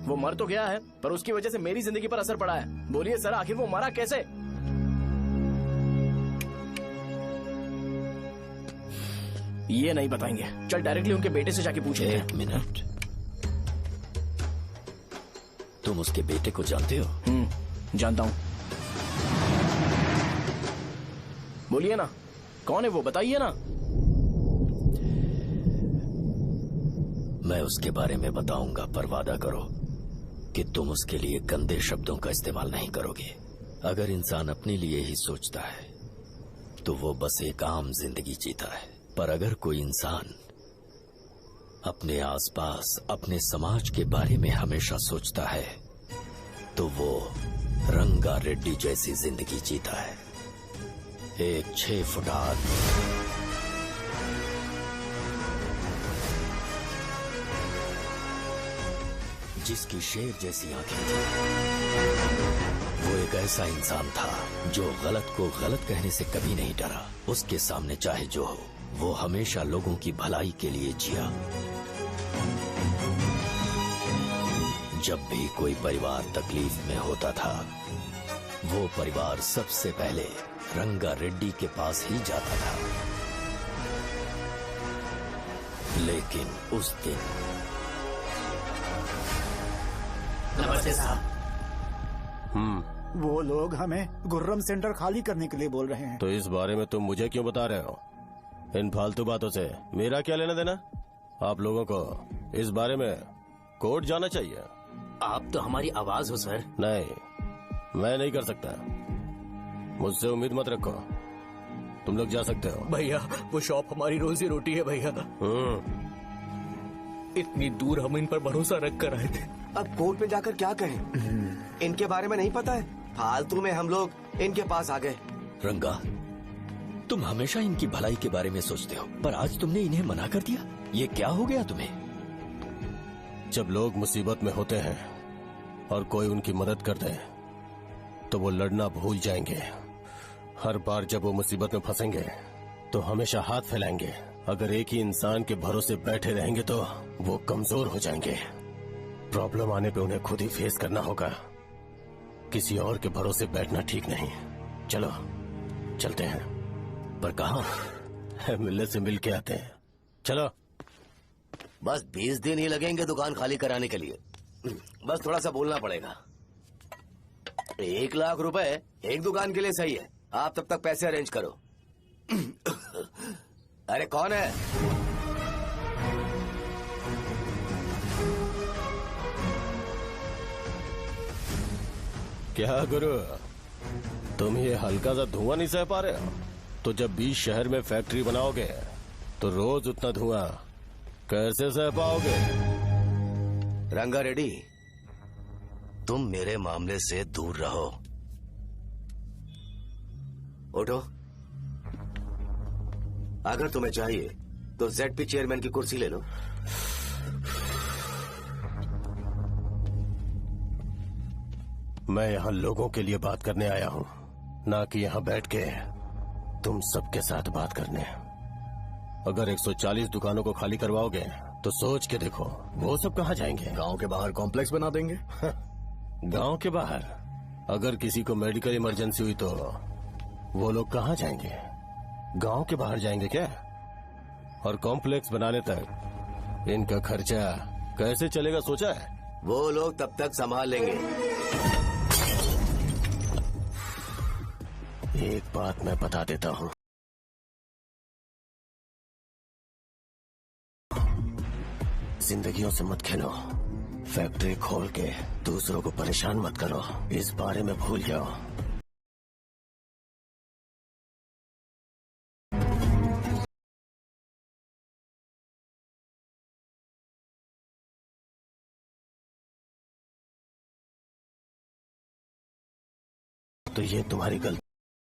वो मर तो गया है, पर उसकी वजह से मेरी जिंदगी पर असर पड़ा है। बोलिए सर, आखिर वो मरा कैसे? ये नहीं बताएंगे। चल डायरेक्टली उनके बेटे से जाके पूछे। एक मिनट, तुम उसके बेटे को जानते हो? जानता हूँ। बोलिए ना, कौन है वो? बताइए ना। मैं उसके बारे में बताऊंगा, पर वादा करो कि तुम उसके लिए गंदे शब्दों का इस्तेमाल नहीं करोगे। अगर इंसान अपने लिए ही सोचता है तो वो बस एक आम जिंदगी जीता है, पर अगर कोई इंसान अपने आसपास, अपने समाज के बारे में हमेशा सोचता है तो वो रंगा रेड्डी जैसी जिंदगी जीता है। एक 6 फुट आदमी, जिसकी शेर जैसी आंखें थी। वो एक ऐसा इंसान था जो गलत को गलत कहने से कभी नहीं डरा। उसके सामने चाहे जो हो, वो हमेशा लोगों की भलाई के लिए जिया। जब भी कोई परिवार तकलीफ में होता था, वो परिवार सबसे पहले रंगा रेड्डी के पास ही जाता था, लेकिन उस दिन नमस्ते साहब। वो लोग हमें गुर्रम सेंटर खाली करने के लिए बोल रहे हैं। तो इस बारे में तुम मुझे क्यों बता रहे हो? इन फालतू बातों से मेरा क्या लेना देना? आप लोगों को इस बारे में कोर्ट जाना चाहिए। आप तो हमारी आवाज हो सर। नहीं, मैं नहीं कर सकता। मुझसे उम्मीद मत रखो। तुम लोग जा सकते हो। भैया वो शॉप हमारी रोजी रोटी है भैया। इतनी दूर हम इन पर भरोसा रख कर आए थे। अब कोर्ट में जाकर क्या कहें? इनके बारे में नहीं पता है, फालतू में हम लोग इनके पास आ गए। रंगा, तुम हमेशा इनकी भलाई के बारे में सोचते हो, पर आज तुमने इन्हें मना कर दिया। ये क्या हो गया तुम्हें? जब लोग मुसीबत में होते हैं और कोई उनकी मदद कर दे तो वो लड़ना भूल जाएंगे। हर बार जब वो मुसीबत में फंसेंगे तो हमेशा हाथ फैलाएंगे। अगर एक ही इंसान के भरोसे बैठे रहेंगे तो वो कमजोर हो जाएंगे। प्रॉब्लम आने पे उन्हें खुद ही फेस करना होगा। किसी और के भरोसे बैठना ठीक नहीं। चलो चलते हैं। पर कहाँ? मिलने से मिल के आते हैं। चलो। बस 20 दिन ही लगेंगे दुकान खाली कराने के लिए। बस थोड़ा सा बोलना पड़ेगा। 1 लाख रुपए एक दुकान के लिए सही है। आप तब तक पैसे अरेंज करो। अरे कौन है? क्या गुरु, तुम ये हल्का सा धुआं नहीं सह पा रहे हो? तो जब 20 शहर में फैक्ट्री बनाओगे तो रोज उतना धुआं कैसे सह पाओगे? रंगा रेड्डी, तुम मेरे मामले से दूर रहो। उठो। अगर तुम्हें चाहिए तो ZP चेयरमैन की कुर्सी ले लो। मैं यहाँ लोगों के लिए बात करने आया हूँ, ना कि यहाँ बैठ के तुम सबके साथ बात करने। अगर 140 दुकानों को खाली करवाओगे तो सोच के देखो वो सब कहाँ जाएंगे? गांव के बाहर कॉम्प्लेक्स बना देंगे। गांव के बाहर? अगर किसी को मेडिकल इमरजेंसी हुई तो वो लोग कहाँ जाएंगे? गांव के बाहर जाएंगे क्या? और कॉम्प्लेक्स बनाने तक इनका खर्चा कैसे चलेगा सोचा है? वो लोग तब तक संभाल लेंगे। एक बात मैं बता देता हूँ, जिंदगियों से मत खेलो। फैक्ट्री खोल के दूसरों को परेशान मत करो। इस बारे में भूल जाओ। तो ये तुम्हारी गलती